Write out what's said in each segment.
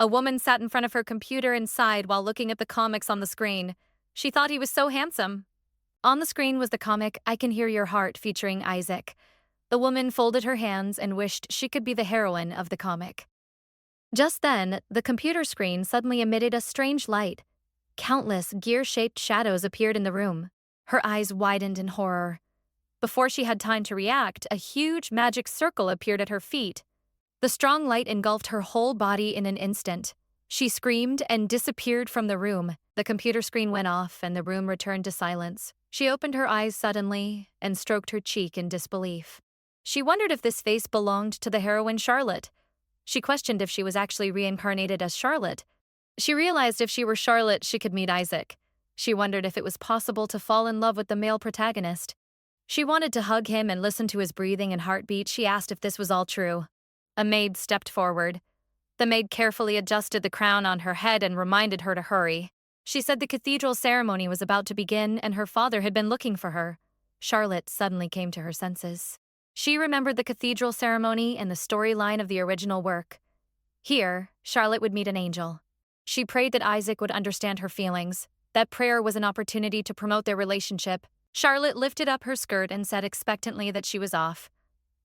A woman sat in front of her computer and sighed while looking at the comics on the screen. She thought he was so handsome. On the screen was the comic I Can Hear Your Heart featuring Isaac. The woman folded her hands and wished she could be the heroine of the comic. Just then, the computer screen suddenly emitted a strange light. Countless gear-shaped shadows appeared in the room. Her eyes widened in horror. Before she had time to react, a huge magic circle appeared at her feet. The strong light engulfed her whole body in an instant. She screamed and disappeared from the room. The computer screen went off and the room returned to silence. She opened her eyes suddenly and stroked her cheek in disbelief. She wondered if this face belonged to the heroine Charlotte. She questioned if she was actually reincarnated as Charlotte. She realized if she were Charlotte, she could meet Isaac. She wondered if it was possible to fall in love with the male protagonist. She wanted to hug him and listen to his breathing and heartbeat. She asked if this was all true. A maid stepped forward. The maid carefully adjusted the crown on her head and reminded her to hurry. She said the cathedral ceremony was about to begin and her father had been looking for her. Charlotte suddenly came to her senses. She remembered the cathedral ceremony and the storyline of the original work. Here, Charlotte would meet an angel. She prayed that Isaac would understand her feelings. That prayer was an opportunity to promote their relationship. Charlotte lifted up her skirt and said expectantly that she was off.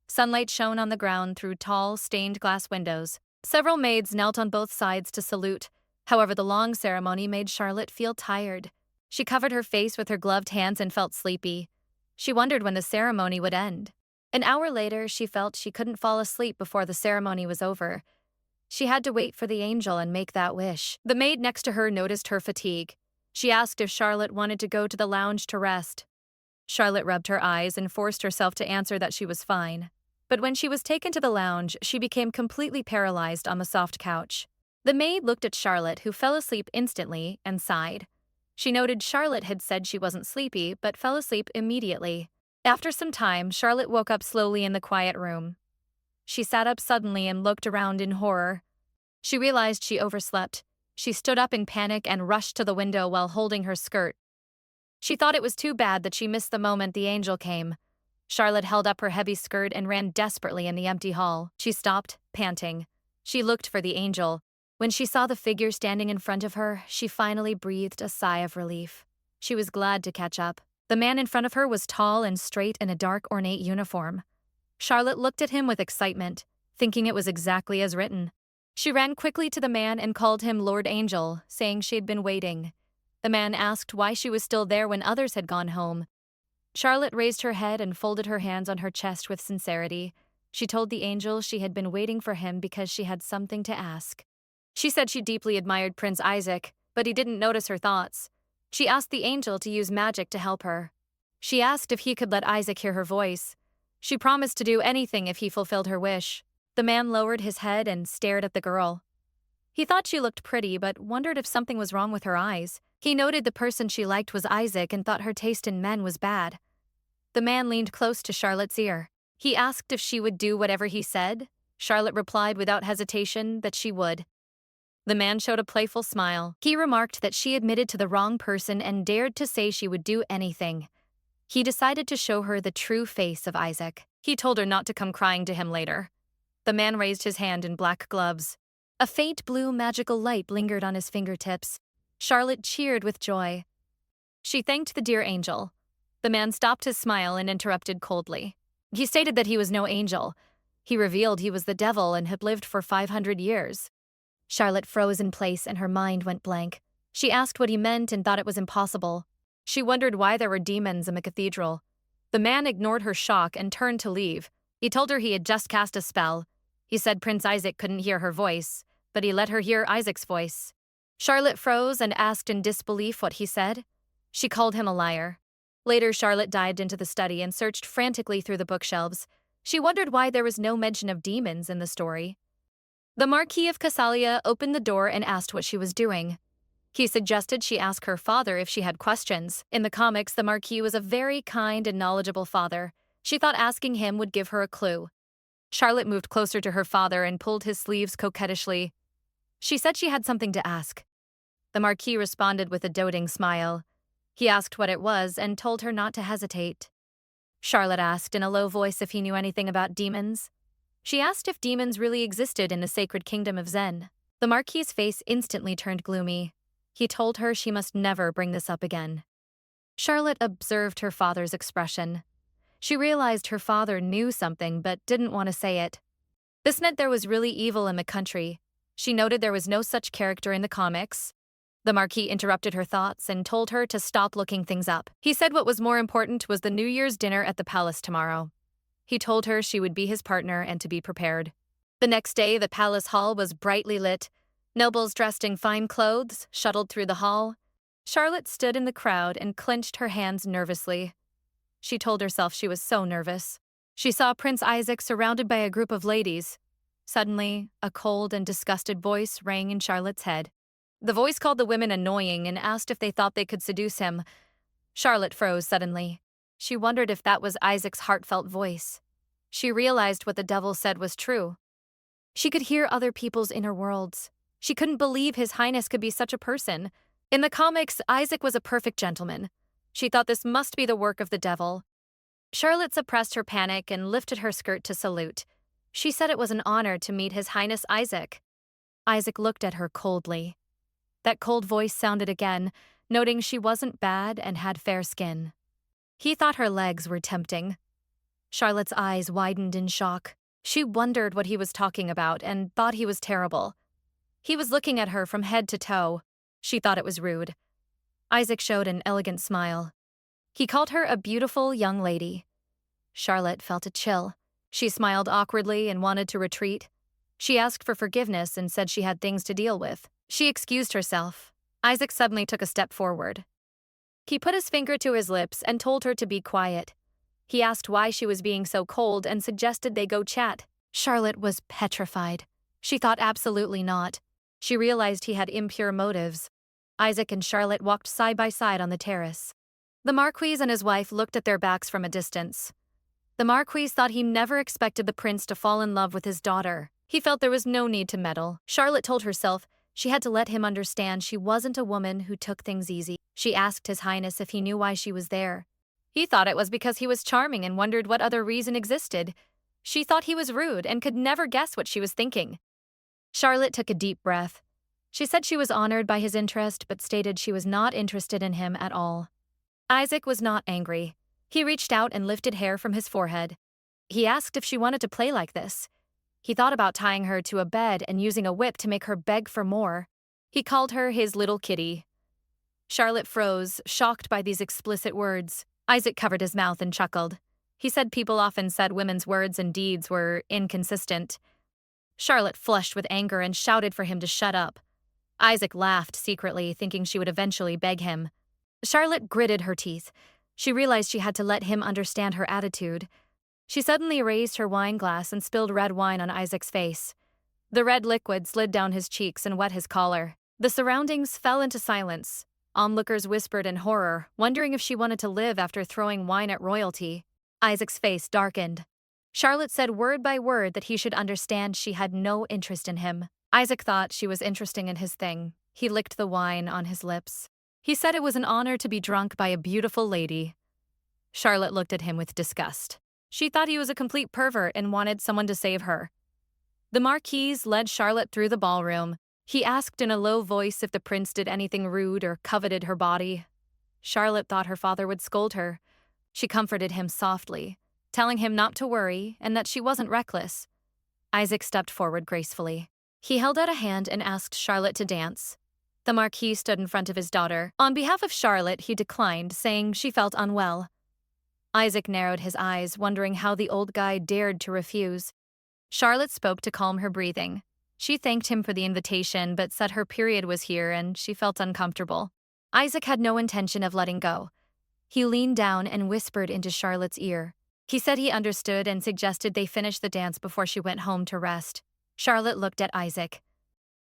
Sunlight shone on the ground through tall, stained glass windows. Several maids knelt on both sides to salute. However, the long ceremony made Charlotte feel tired. She covered her face with her gloved hands and felt sleepy. She wondered when the ceremony would end. An hour later, she felt she couldn't fall asleep before the ceremony was over. She had to wait for the angel and make that wish. The maid next to her noticed her fatigue. She asked if Charlotte wanted to go to the lounge to rest. Charlotte rubbed her eyes and forced herself to answer that she was fine. But when she was taken to the lounge, she became completely paralyzed on the soft couch. The maid looked at Charlotte, who fell asleep instantly, and sighed. She noted Charlotte had said she wasn't sleepy, but fell asleep immediately. After some time, Charlotte woke up slowly in the quiet room. She sat up suddenly and looked around in horror. She realized she overslept. She stood up in panic and rushed to the window while holding her skirt. She thought it was too bad that she missed the moment the angel came. Charlotte held up her heavy skirt and ran desperately in the empty hall. She stopped, panting. She looked for the angel. When she saw the figure standing in front of her, she finally breathed a sigh of relief. She was glad to catch up. The man in front of her was tall and straight in a dark, ornate uniform. Charlotte looked at him with excitement, thinking it was exactly as written. She ran quickly to the man and called him Lord Angel, saying she had been waiting. The man asked why she was still there when others had gone home. Charlotte raised her head and folded her hands on her chest with sincerity. She told the angel she had been waiting for him because she had something to ask. She said she deeply admired Prince Isaac, but he didn't notice her thoughts. She asked the angel to use magic to help her. She asked if he could let Isaac hear her voice. She promised to do anything if he fulfilled her wish. The man lowered his head and stared at the girl. He thought she looked pretty, but wondered if something was wrong with her eyes. He noted the person she liked was Isaac and thought her taste in men was bad. The man leaned close to Charlotte's ear. He asked if she would do whatever he said. Charlotte replied without hesitation that she would. The man showed a playful smile. He remarked that she admitted to the wrong person and dared to say she would do anything. He decided to show her the true face of Isaac. He told her not to come crying to him later. The man raised his hand in black gloves. A faint blue magical light lingered on his fingertips. Charlotte cheered with joy. She thanked the dear angel. The man stopped his smile and interrupted coldly. He stated that he was no angel. He revealed he was the devil and had lived for 500 years. Charlotte froze in place and her mind went blank. She asked what he meant and thought it was impossible. She wondered why there were demons in the cathedral. The man ignored her shock and turned to leave. He told her he had just cast a spell. He said Prince Isaac couldn't hear her voice, but he let her hear Isaac's voice. Charlotte froze and asked in disbelief what he said. She called him a liar. Later, Charlotte dived into the study and searched frantically through the bookshelves. She wondered why there was no mention of demons in the story. The Marquis of Casalia opened the door and asked what she was doing. He suggested she ask her father if she had questions. In the comics, the Marquis was a very kind and knowledgeable father. She thought asking him would give her a clue. Charlotte moved closer to her father and pulled his sleeves coquettishly. She said she had something to ask. The Marquis responded with a doting smile. He asked what it was and told her not to hesitate. Charlotte asked in a low voice if he knew anything about demons. She asked if demons really existed in the sacred kingdom of Zen. The Marquis's face instantly turned gloomy. He told her she must never bring this up again. Charlotte observed her father's expression. She realized her father knew something but didn't want to say it. This meant there was really evil in the country. She noted there was no such character in the comics. The Marquis interrupted her thoughts and told her to stop looking things up. He said what was more important was the New Year's dinner at the palace tomorrow. He told her she would be his partner and to be prepared. The next day, the palace hall was brightly lit. Nobles dressed in fine clothes shuttled through the hall. Charlotte stood in the crowd and clenched her hands nervously. She told herself she was so nervous. She saw Prince Isaac surrounded by a group of ladies. Suddenly, a cold and disgusted voice rang in Charlotte's head. The voice called the women annoying and asked if they thought they could seduce him. Charlotte froze suddenly. She wondered if that was Isaac's heartfelt voice. She realized what the devil said was true. She could hear other people's inner worlds. She couldn't believe His Highness could be such a person. In the comics, Isaac was a perfect gentleman. She thought this must be the work of the devil. Charlotte suppressed her panic and lifted her skirt to salute. She said it was an honor to meet His Highness Isaac. Isaac looked at her coldly. That cold voice sounded again, noting she wasn't bad and had fair skin. He thought her legs were tempting. Charlotte's eyes widened in shock. She wondered what he was talking about and thought he was terrible. He was looking at her from head to toe. She thought it was rude. Isaac showed an elegant smile. He called her a beautiful young lady. Charlotte felt a chill. She smiled awkwardly and wanted to retreat. She asked for forgiveness and said she had things to deal with. She excused herself. Isaac suddenly took a step forward. He put his finger to his lips and told her to be quiet. He asked why she was being so cold and suggested they go chat. Charlotte was petrified. She thought absolutely not. She realized he had impure motives. Isaac and Charlotte walked side by side on the terrace. The Marquis and his wife looked at their backs from a distance. The Marquis thought he never expected the prince to fall in love with his daughter. He felt there was no need to meddle. Charlotte told herself she had to let him understand she wasn't a woman who took things easy. She asked His Highness if he knew why she was there. He thought it was because he was charming and wondered what other reason existed. She thought he was rude and could never guess what she was thinking. Charlotte took a deep breath. She said she was honored by his interest, but stated she was not interested in him at all. Isaac was not angry. He reached out and lifted hair from his forehead. He asked if she wanted to play like this. He thought about tying her to a bed and using a whip to make her beg for more. He called her his little kitty. Charlotte froze, shocked by these explicit words. Isaac covered his mouth and chuckled. He said people often said women's words and deeds were inconsistent. Charlotte flushed with anger and shouted for him to shut up. Isaac laughed secretly, thinking she would eventually beg him. Charlotte gritted her teeth. She realized she had to let him understand her attitude. She suddenly raised her wine glass and spilled red wine on Isaac's face. The red liquid slid down his cheeks and wet his collar. The surroundings fell into silence. Onlookers whispered in horror, wondering if she wanted to live after throwing wine at royalty. Isaac's face darkened. Charlotte said word by word that he should understand she had no interest in him. Isaac thought she was interesting in his thing. He licked the wine on his lips. He said it was an honor to be drunk by a beautiful lady. Charlotte looked at him with disgust. She thought he was a complete pervert and wanted someone to save her. The Marquis led Charlotte through the ballroom. He asked in a low voice if the prince did anything rude or coveted her body. Charlotte thought her father would scold her. She comforted him softly, telling him not to worry and that she wasn't reckless. Isaac stepped forward gracefully. He held out a hand and asked Charlotte to dance. The Marquis stood in front of his daughter. On behalf of Charlotte, he declined, saying she felt unwell. Isaac narrowed his eyes, wondering how the old guy dared to refuse. Charlotte spoke to calm her breathing. She thanked him for the invitation, but said her period was here and she felt uncomfortable. Isaac had no intention of letting go. He leaned down and whispered into Charlotte's ear. He said he understood and suggested they finish the dance before she went home to rest. Charlotte looked at Isaac.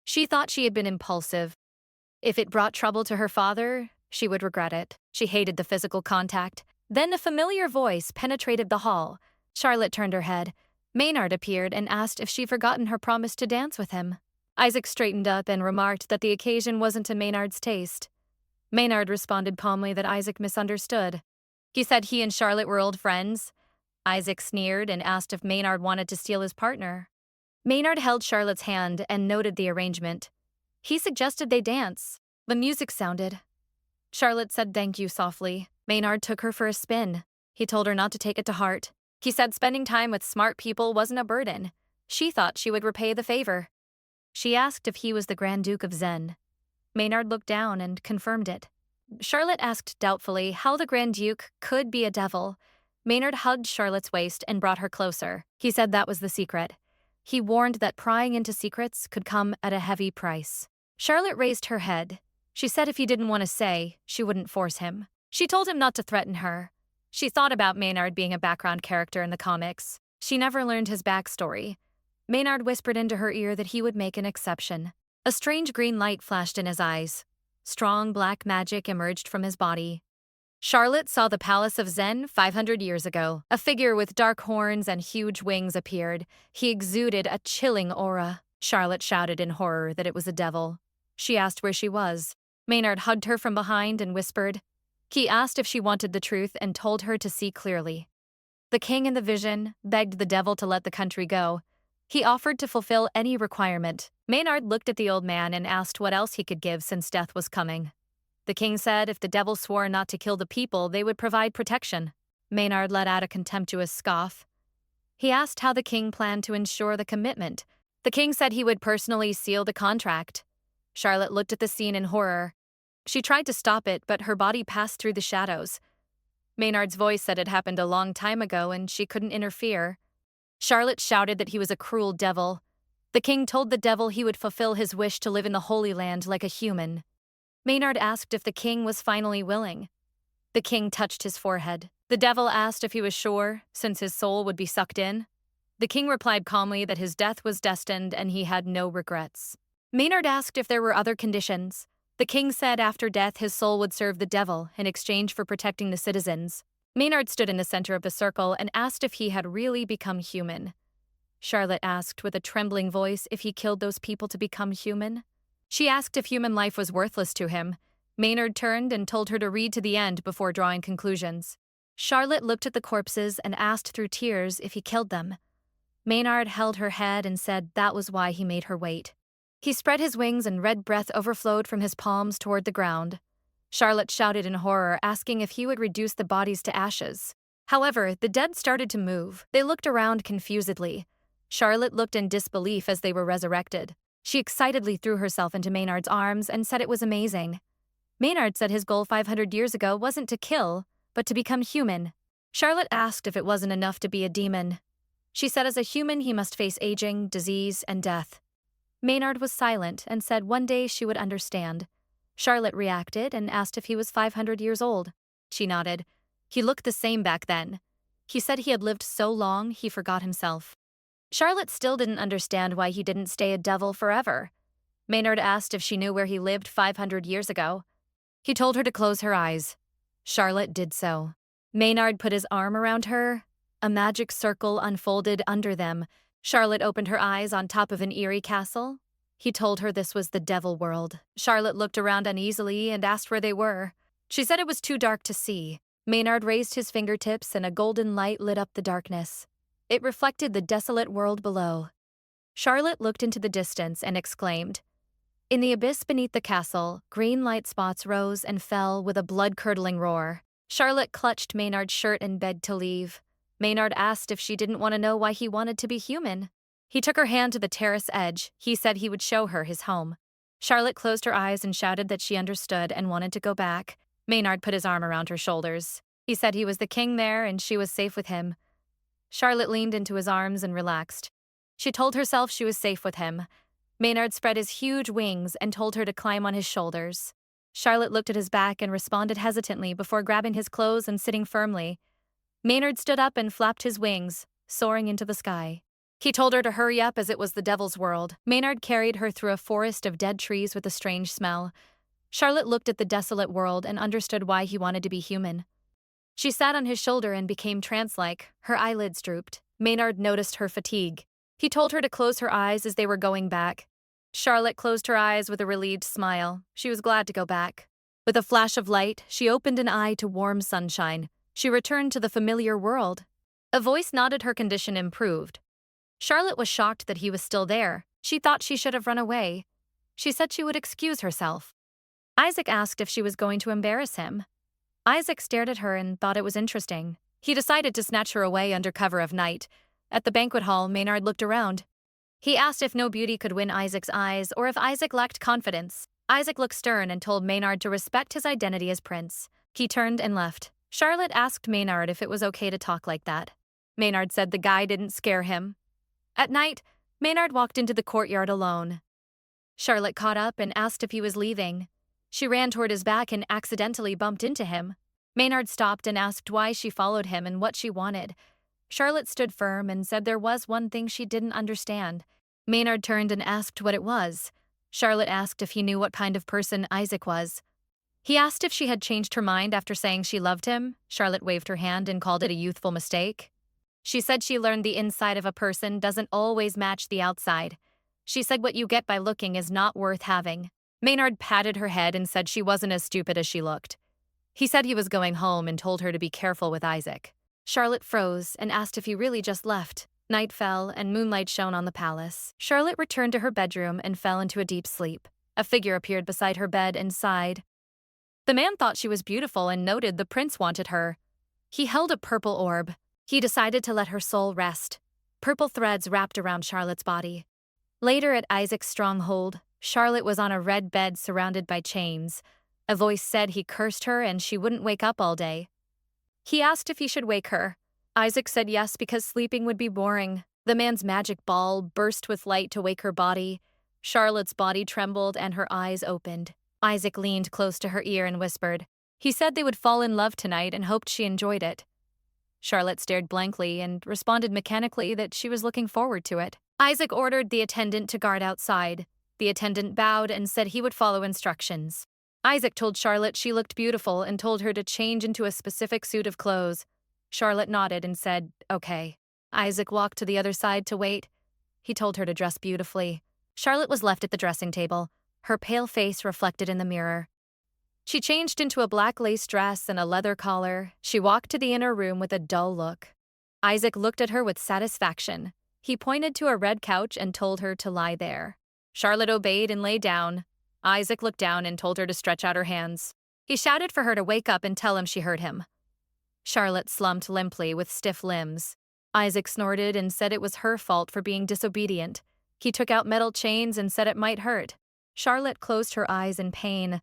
She thought she had been impulsive. If it brought trouble to her father, she would regret it. She hated the physical contact. Then a familiar voice penetrated the hall. Charlotte turned her head. Maynard appeared and asked if she'd forgotten her promise to dance with him. Isaac straightened up and remarked that the occasion wasn't to Maynard's taste. Maynard responded calmly that Isaac misunderstood. He said he and Charlotte were old friends. Isaac sneered and asked if Maynard wanted to steal his partner. Maynard held Charlotte's hand and noted the arrangement. He suggested they dance. The music sounded. Charlotte said thank you softly. Maynard took her for a spin. He told her not to take it to heart. He said spending time with smart people wasn't a burden. She thought she would repay the favor. She asked if he was the Grand Duke of Zen. Maynard looked down and confirmed it. Charlotte asked doubtfully how the Grand Duke could be a devil. Maynard hugged Charlotte's waist and brought her closer. He said that was the secret. He warned that prying into secrets could come at a heavy price. Charlotte raised her head. She said if he didn't want to say, she wouldn't force him. She told him not to threaten her. She thought about Maynard being a background character in the comics. She never learned his backstory. Maynard whispered into her ear that he would make an exception. A strange green light flashed in his eyes. Strong black magic emerged from his body. Charlotte saw the Palace of Zen 500 years ago. A figure with dark horns and huge wings appeared. He exuded a chilling aura. Charlotte shouted in horror that it was a devil. She asked where she was. Maynard hugged her from behind and whispered. He asked if she wanted the truth and told her to see clearly. The king in the vision begged the devil to let the country go. He offered to fulfill any requirement. Maynard looked at the old man and asked what else he could give since death was coming. The king said if the devil swore not to kill the people, they would provide protection. Maynard let out a contemptuous scoff. He asked how the king planned to ensure the commitment. The king said he would personally seal the contract. Charlotte looked at the scene in horror. She tried to stop it, but her body passed through the shadows. Maynard's voice said it happened a long time ago and she couldn't interfere. Charlotte shouted that he was a cruel devil. The king told the devil he would fulfill his wish to live in the Holy Land like a human. Maynard asked if the king was finally willing. The king touched his forehead. The devil asked if he was sure, since his soul would be sucked in. The king replied calmly that his death was destined and he had no regrets. Maynard asked if there were other conditions. The king said after death his soul would serve the devil in exchange for protecting the citizens. Maynard stood in the center of the circle and asked if he had really become human. Charlotte asked with a trembling voice if he killed those people to become human. She asked if human life was worthless to him. Maynard turned and told her to read to the end before drawing conclusions. Charlotte looked at the corpses and asked through tears if he killed them. Maynard held her head and said that was why he made her wait. He spread his wings and red breath overflowed from his palms toward the ground. Charlotte shouted in horror, asking if he would reduce the bodies to ashes. However, the dead started to move. They looked around confusedly. Charlotte looked in disbelief as they were resurrected. She excitedly threw herself into Maynard's arms and said it was amazing. Maynard said his goal 500 years ago wasn't to kill, but to become human. Charlotte asked if it wasn't enough to be a demon. She said as a human he must face aging, disease, and death. Maynard was silent and said one day she would understand. Charlotte reacted and asked if he was 500 years old. She nodded. He looked the same back then. He said he had lived so long he forgot himself. Charlotte still didn't understand why he didn't stay a devil forever. Maynard asked if she knew where he lived 500 years ago. He told her to close her eyes. Charlotte did so. Maynard put his arm around her. A magic circle unfolded under them. Charlotte opened her eyes on top of an eerie castle. He told her this was the devil world. Charlotte looked around uneasily and asked where they were. She said it was too dark to see. Maynard raised his fingertips and a golden light lit up the darkness. It reflected the desolate world below. Charlotte looked into the distance and exclaimed. In the abyss beneath the castle, green light spots rose and fell with a blood-curdling roar. Charlotte clutched Maynard's shirt and begged to leave. Maynard asked if she didn't want to know why he wanted to be human. He took her hand to the terrace edge. He said he would show her his home. Charlotte closed her eyes and shouted that she understood and wanted to go back. Maynard put his arm around her shoulders. He said he was the king there and she was safe with him. Charlotte leaned into his arms and relaxed. She told herself she was safe with him. Maynard spread his huge wings and told her to climb on his shoulders. Charlotte looked at his back and responded hesitantly before grabbing his clothes and sitting firmly. Maynard stood up and flapped his wings, soaring into the sky. He told her to hurry up as it was the devil's world. Maynard carried her through a forest of dead trees with a strange smell. Charlotte looked at the desolate world and understood why he wanted to be human. She sat on his shoulder and became trance-like. Her eyelids drooped. Maynard noticed her fatigue. He told her to close her eyes as they were going back. Charlotte closed her eyes with a relieved smile. She was glad to go back. With a flash of light, she opened an eye to warm sunshine. She returned to the familiar world. A voice nodded her condition improved. Charlotte was shocked that he was still there. She thought she should have run away. She said she would excuse herself. Isaac asked if she was going to embarrass him. Isaac stared at her and thought it was interesting. He decided to snatch her away under cover of night. At the banquet hall, Maynard looked around. He asked if no beauty could win Isaac's eyes or if Isaac lacked confidence. Isaac looked stern and told Maynard to respect his identity as prince. He turned and left. Charlotte asked Maynard if it was okay to talk like that. Maynard said the guy didn't scare him. At night, Maynard walked into the courtyard alone. Charlotte caught up and asked if he was leaving. She ran toward his back and accidentally bumped into him. Maynard stopped and asked why she followed him and what she wanted. Charlotte stood firm and said there was one thing she didn't understand. Maynard turned and asked what it was. Charlotte asked if he knew what kind of person Isaac was. He asked if she had changed her mind after saying she loved him. Charlotte waved her hand and called it a youthful mistake. She said she learned the inside of a person doesn't always match the outside. She said what you get by looking is not worth having. Maynard patted her head and said she wasn't as stupid as she looked. He said he was going home and told her to be careful with Isaac. Charlotte froze and asked if he really just left. Night fell and moonlight shone on the palace. Charlotte returned to her bedroom and fell into a deep sleep. A figure appeared beside her bed and sighed. The man thought she was beautiful and noted the prince wanted her. He held a purple orb. He decided to let her soul rest. Purple threads wrapped around Charlotte's body. Later at Isaac's stronghold, Charlotte was on a red bed surrounded by chains. A voice said he cursed her and she wouldn't wake up all day. He asked if he should wake her. Isaac said yes because sleeping would be boring. The man's magic ball burst with light to wake her body. Charlotte's body trembled and her eyes opened. Isaac leaned close to her ear and whispered. He said they would fall in love tonight and hoped she enjoyed it. Charlotte stared blankly and responded mechanically that she was looking forward to it. Isaac ordered the attendant to guard outside. The attendant bowed and said he would follow instructions. Isaac told Charlotte she looked beautiful and told her to change into a specific suit of clothes. Charlotte nodded and said, okay. Isaac walked to the other side to wait. He told her to dress beautifully. Charlotte was left at the dressing table, her pale face reflected in the mirror. She changed into a black lace dress and a leather collar. She walked to the inner room with a dull look. Isaac looked at her with satisfaction. He pointed to a red couch and told her to lie there. Charlotte obeyed and lay down. Isaac looked down and told her to stretch out her hands. He shouted for her to wake up and tell him she heard him. Charlotte slumped limply with stiff limbs. Isaac snorted and said it was her fault for being disobedient. He took out metal chains and said it might hurt. Charlotte closed her eyes in pain.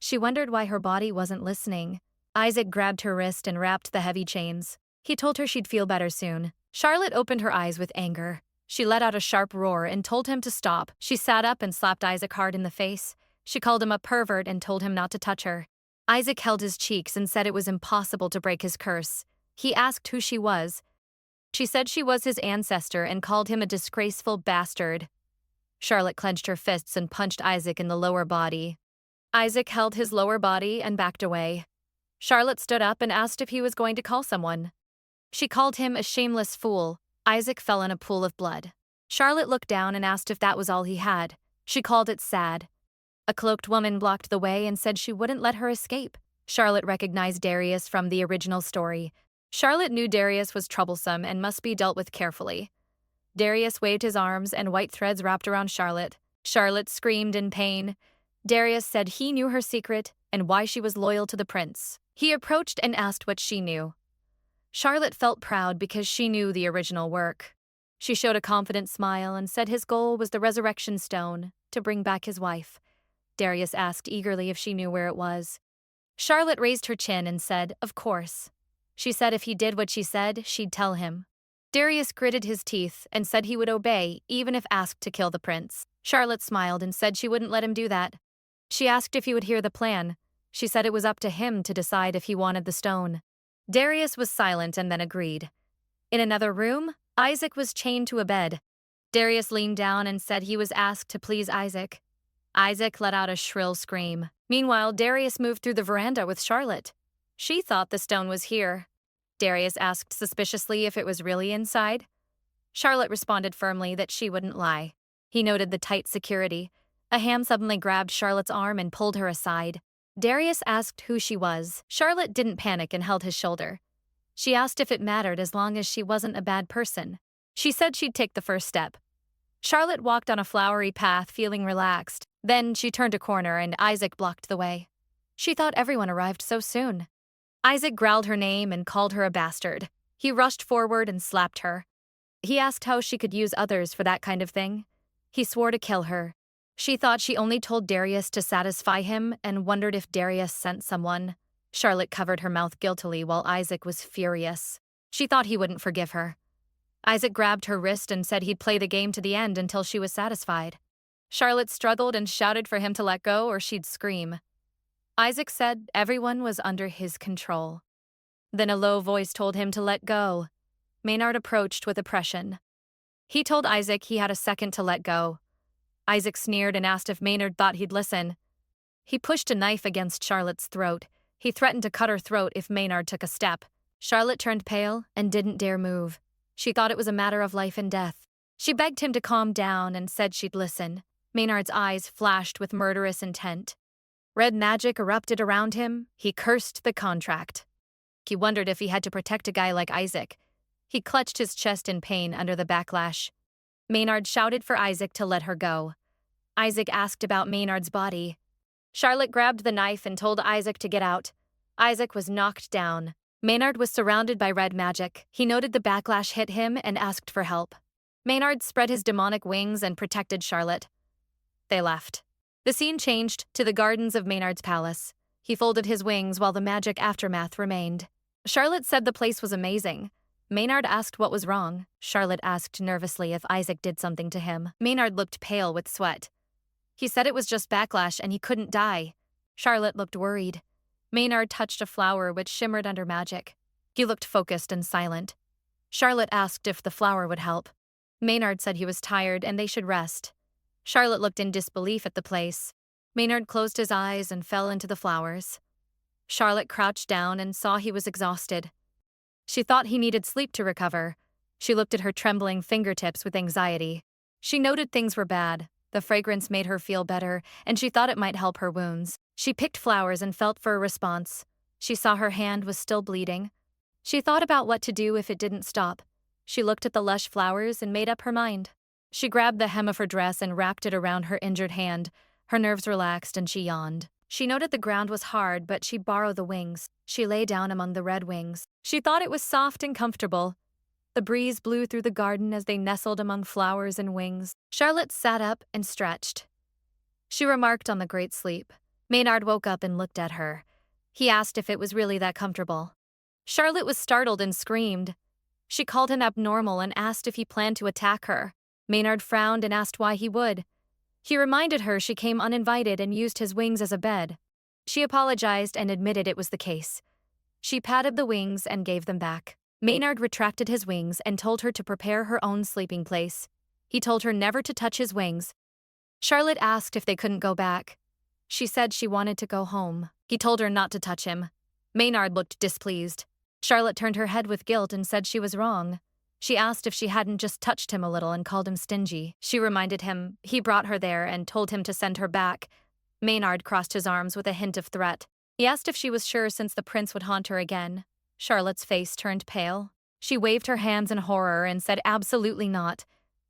She wondered why her body wasn't listening. Isaac grabbed her wrist and wrapped the heavy chains. He told her she'd feel better soon. Charlotte opened her eyes with anger. She let out a sharp roar and told him to stop. She sat up and slapped Isaac hard in the face. She called him a pervert and told him not to touch her. Isaac held his cheeks and said it was impossible to break his curse. He asked who she was. She said she was his ancestor and called him a disgraceful bastard. Charlotte clenched her fists and punched Isaac in the lower body. Isaac held his lower body and backed away. Charlotte stood up and asked if he was going to call someone. She called him a shameless fool. Isaac fell in a pool of blood. Charlotte looked down and asked if that was all he had. She called it sad. A cloaked woman blocked the way and said she wouldn't let her escape. Charlotte recognized Darius from the original story. Charlotte knew Darius was troublesome and must be dealt with carefully. Darius waved his arms and white threads wrapped around Charlotte. Charlotte screamed in pain. Darius said he knew her secret and why she was loyal to the prince. He approached and asked what she knew. Charlotte felt proud because she knew the original work. She showed a confident smile and said his goal was the resurrection stone, to bring back his wife. Darius asked eagerly if she knew where it was. Charlotte raised her chin and said, of course. She said if he did what she said, she'd tell him. Darius gritted his teeth and said he would obey even if asked to kill the prince. Charlotte smiled and said she wouldn't let him do that. She asked if he would hear the plan. She said it was up to him to decide if he wanted the stone. Darius was silent and then agreed. In another room, Isaac was chained to a bed. Darius leaned down and said he was asked to please Isaac. Isaac let out a shrill scream. Meanwhile, Darius moved through the veranda with Charlotte. She thought the stone was here. Darius asked suspiciously if it was really inside. Charlotte responded firmly that she wouldn't lie. He noted the tight security. A hand suddenly grabbed Charlotte's arm and pulled her aside. Darius asked who she was. Charlotte didn't panic and held his shoulder. She asked if it mattered as long as she wasn't a bad person. She said she'd take the first step. Charlotte walked on a flowery path, feeling relaxed. Then she turned a corner and Isaac blocked the way. She thought everyone arrived so soon. Isaac growled her name and called her a bastard. He rushed forward and slapped her. He asked how she could use others for that kind of thing. He swore to kill her. She thought she only told Darius to satisfy him and wondered if Darius sent someone. Charlotte covered her mouth guiltily while Isaac was furious. She thought he wouldn't forgive her. Isaac grabbed her wrist and said he'd play the game to the end until she was satisfied. Charlotte struggled and shouted for him to let go or she'd scream. Isaac said everyone was under his control. Then a low voice told him to let go. Maynard approached with oppression. He told Isaac he had a second to let go. Isaac sneered and asked if Maynard thought he'd listen. He pushed a knife against Charlotte's throat. He threatened to cut her throat if Maynard took a step. Charlotte turned pale and didn't dare move. She thought it was a matter of life and death. She begged him to calm down and said she'd listen. Maynard's eyes flashed with murderous intent. Red magic erupted around him. He cursed the contract. He wondered if he had to protect a guy like Isaac. He clutched his chest in pain under the backlash. Maynard shouted for Isaac to let her go. Isaac asked about Maynard's body. Charlotte grabbed the knife and told Isaac to get out. Isaac was knocked down. Maynard was surrounded by red magic. He noted the backlash hit him and asked for help. Maynard spread his demonic wings and protected Charlotte. They left. The scene changed to the gardens of Maynard's palace. He folded his wings while the magic aftermath remained. Charlotte said the place was amazing. Maynard asked what was wrong. Charlotte asked nervously if Isaac did something to him. Maynard looked pale with sweat. He said it was just backlash and he couldn't die. Charlotte looked worried. Maynard touched a flower which shimmered under magic. He looked focused and silent. Charlotte asked if the flower would help. Maynard said he was tired and they should rest. Charlotte looked in disbelief at the place. Maynard closed his eyes and fell into the flowers. Charlotte crouched down and saw he was exhausted. She thought he needed sleep to recover. She looked at her trembling fingertips with anxiety. She noted things were bad. The fragrance made her feel better, and she thought it might help her wounds. She picked flowers and felt for a response. She saw her hand was still bleeding. She thought about what to do if it didn't stop. She looked at the lush flowers and made up her mind. She grabbed the hem of her dress and wrapped it around her injured hand. Her nerves relaxed and she yawned. She noted the ground was hard, but she borrowed the wings. She lay down among the red wings. She thought it was soft and comfortable. The breeze blew through the garden as they nestled among flowers and wings. Charlotte sat up and stretched. She remarked on the great sleep. Maynard woke up and looked at her. He asked if it was really that comfortable. Charlotte was startled and screamed. She called him abnormal and asked if he planned to attack her. Maynard frowned and asked why he would. He reminded her she came uninvited and used his wings as a bed. She apologized and admitted it was the case. She patted the wings and gave them back. Maynard retracted his wings and told her to prepare her own sleeping place. He told her never to touch his wings. Charlotte asked if they couldn't go back. She said she wanted to go home. He told her not to touch him. Maynard looked displeased. Charlotte turned her head with guilt and said she was wrong. She asked if she hadn't just touched him a little and called him stingy. She reminded him he brought her there and told him to send her back. Maynard crossed his arms with a hint of threat. He asked if she was sure since the prince would haunt her again. Charlotte's face turned pale. She waved her hands in horror and said absolutely not.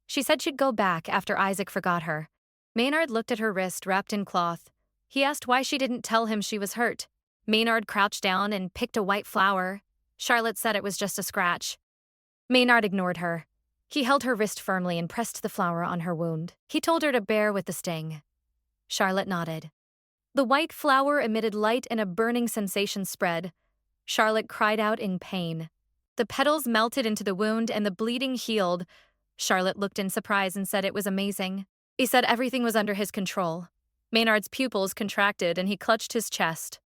She said she'd go back after Isaac forgot her. Maynard looked at her wrist wrapped in cloth. He asked why she didn't tell him she was hurt. Maynard crouched down and picked a white flower. Charlotte said it was just a scratch. Maynard ignored her. He held her wrist firmly and pressed the flower on her wound. He told her to bear with the sting. Charlotte nodded. The white flower emitted light and a burning sensation spread. Charlotte cried out in pain. The petals melted into the wound and the bleeding healed. Charlotte looked in surprise and said it was amazing. He said everything was under his control. Maynard's pupils contracted and he clutched his chest.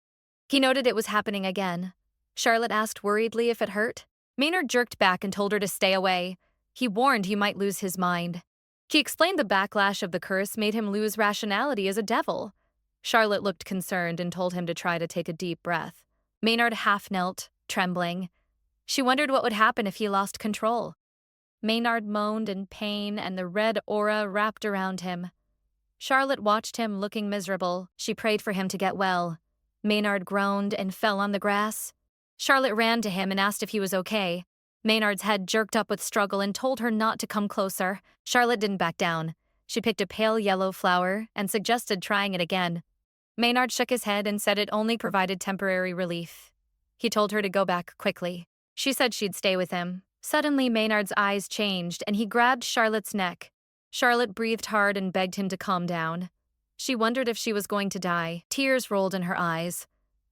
He noted it was happening again. Charlotte asked worriedly if it hurt. Maynard jerked back and told her to stay away. He warned he might lose his mind. He explained the backlash of the curse made him lose rationality as a devil. Charlotte looked concerned and told him to try to take a deep breath. Maynard half-knelt, trembling. She wondered what would happen if he lost control. Maynard moaned in pain and the red aura wrapped around him. Charlotte watched him looking miserable. She prayed for him to get well. Maynard groaned and fell on the grass. Charlotte ran to him and asked if he was okay. Maynard's head jerked up with struggle and told her not to come closer. Charlotte didn't back down. She picked a pale yellow flower and suggested trying it again. Maynard shook his head and said it only provided temporary relief. He told her to go back quickly. She said she'd stay with him. Suddenly, Maynard's eyes changed and he grabbed Charlotte's neck. Charlotte breathed hard and begged him to calm down. She wondered if she was going to die. Tears rolled in her eyes.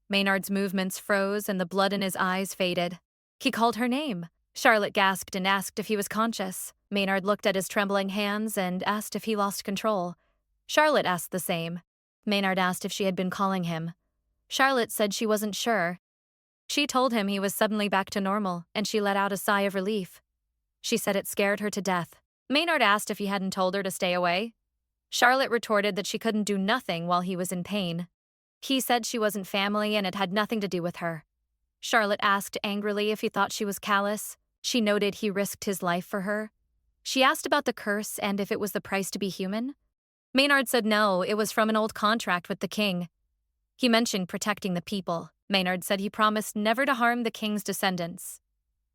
Maynard's movements froze and the blood in his eyes faded. He called her name. Charlotte gasped and asked if he was conscious. Maynard looked at his trembling hands and asked if he lost control. Charlotte asked the same. Maynard asked if she had been calling him. Charlotte said she wasn't sure. She told him he was suddenly back to normal, and she let out a sigh of relief. She said it scared her to death. Maynard asked if he hadn't told her to stay away. Charlotte retorted that she couldn't do nothing while he was in pain. He said she wasn't family and it had nothing to do with her. Charlotte asked angrily if he thought she was callous. She noted he risked his life for her. She asked about the curse and if it was the price to be human. Maynard said no, it was from an old contract with the king. He mentioned protecting the people. Maynard said he promised never to harm the king's descendants.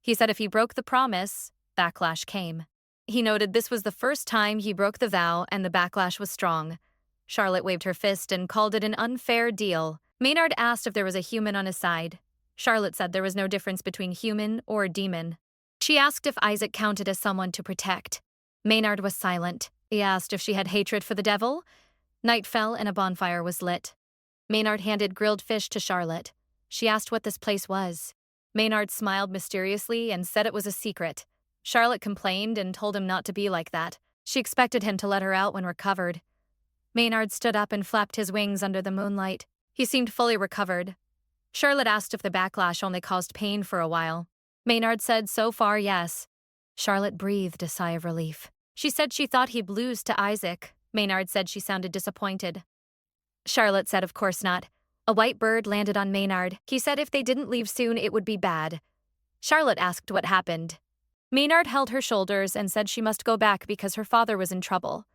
He said if he broke the promise, backlash came. He noted this was the first time he broke the vow and the backlash was strong. Charlotte waved her fist and called it an unfair deal. Maynard asked if there was a human on his side. Charlotte said there was no difference between human or demon. She asked if Isaac counted as someone to protect. Maynard was silent. He asked if she had hatred for the devil. Night fell and a bonfire was lit. Maynard handed grilled fish to Charlotte. She asked what this place was. Maynard smiled mysteriously and said it was a secret. Charlotte complained and told him not to be like that. She expected him to let her out when recovered. Maynard stood up and flapped his wings under the moonlight. He seemed fully recovered. Charlotte asked if the backlash only caused pain for a while. Maynard said so far yes. Charlotte breathed a sigh of relief. She said she thought he'd lose to Isaac. Maynard said she sounded disappointed. Charlotte said of course not. A white bird landed on Maynard. He said if they didn't leave soon, it would be bad. Charlotte asked what happened. Maynard held her shoulders and said she must go back because her father was in trouble.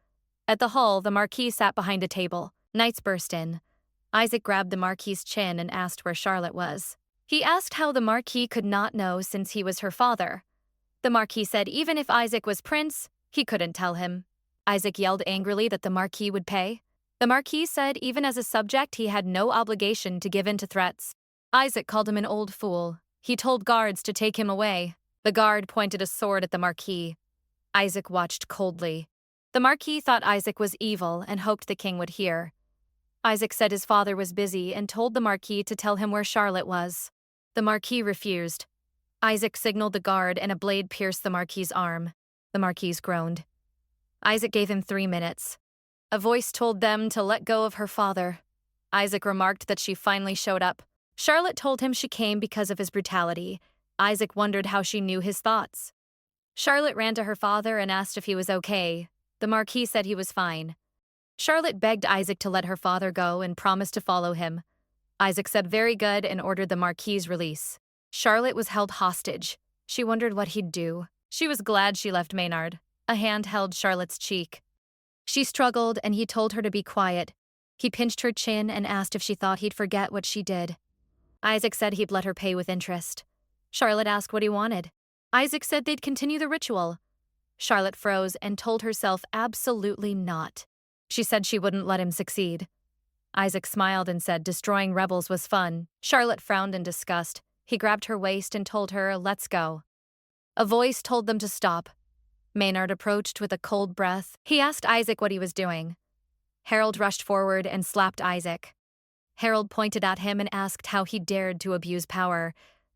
At the hall, the Marquis sat behind a table. Knights burst in. Isaac grabbed the Marquis's chin and asked where Charlotte was. He asked how the Marquis could not know since he was her father. The Marquis said even if Isaac was prince, he couldn't tell him. Isaac yelled angrily that the Marquis would pay. The Marquis said even as a subject he had no obligation to give in to threats. Isaac called him an old fool. He told guards to take him away. The guard pointed a sword at the Marquis. Isaac watched coldly. The Marquis thought Isaac was evil and hoped the king would hear. Isaac said his father was busy and told the Marquis to tell him where Charlotte was. The Marquis refused. Isaac signaled the guard and a blade pierced the Marquis's arm. The Marquis groaned. Isaac gave him 3 minutes. A voice told them to let go of her father. Isaac remarked that she finally showed up. Charlotte told him she came because of his brutality. Isaac wondered how she knew his thoughts. Charlotte ran to her father and asked if he was okay. The Marquis said he was fine. Charlotte begged Isaac to let her father go and promised to follow him. Isaac said very good and ordered the Marquis's release. Charlotte was held hostage. She wondered what he'd do. She was glad she left Maynard. A hand held Charlotte's cheek. She struggled and he told her to be quiet. He pinched her chin and asked if she thought he'd forget what she did. Isaac said he'd let her pay with interest. Charlotte asked what he wanted. Isaac said they'd continue the ritual. Charlotte froze and told herself absolutely not. She said she wouldn't let him succeed. Isaac smiled and said destroying rebels was fun. Charlotte frowned in disgust. He grabbed her waist and told her, let's go. A voice told them to stop. Maynard approached with a cold breath. He asked Isaac what he was doing. Harold rushed forward and slapped Isaac. Harold pointed at him and asked how he dared to abuse power.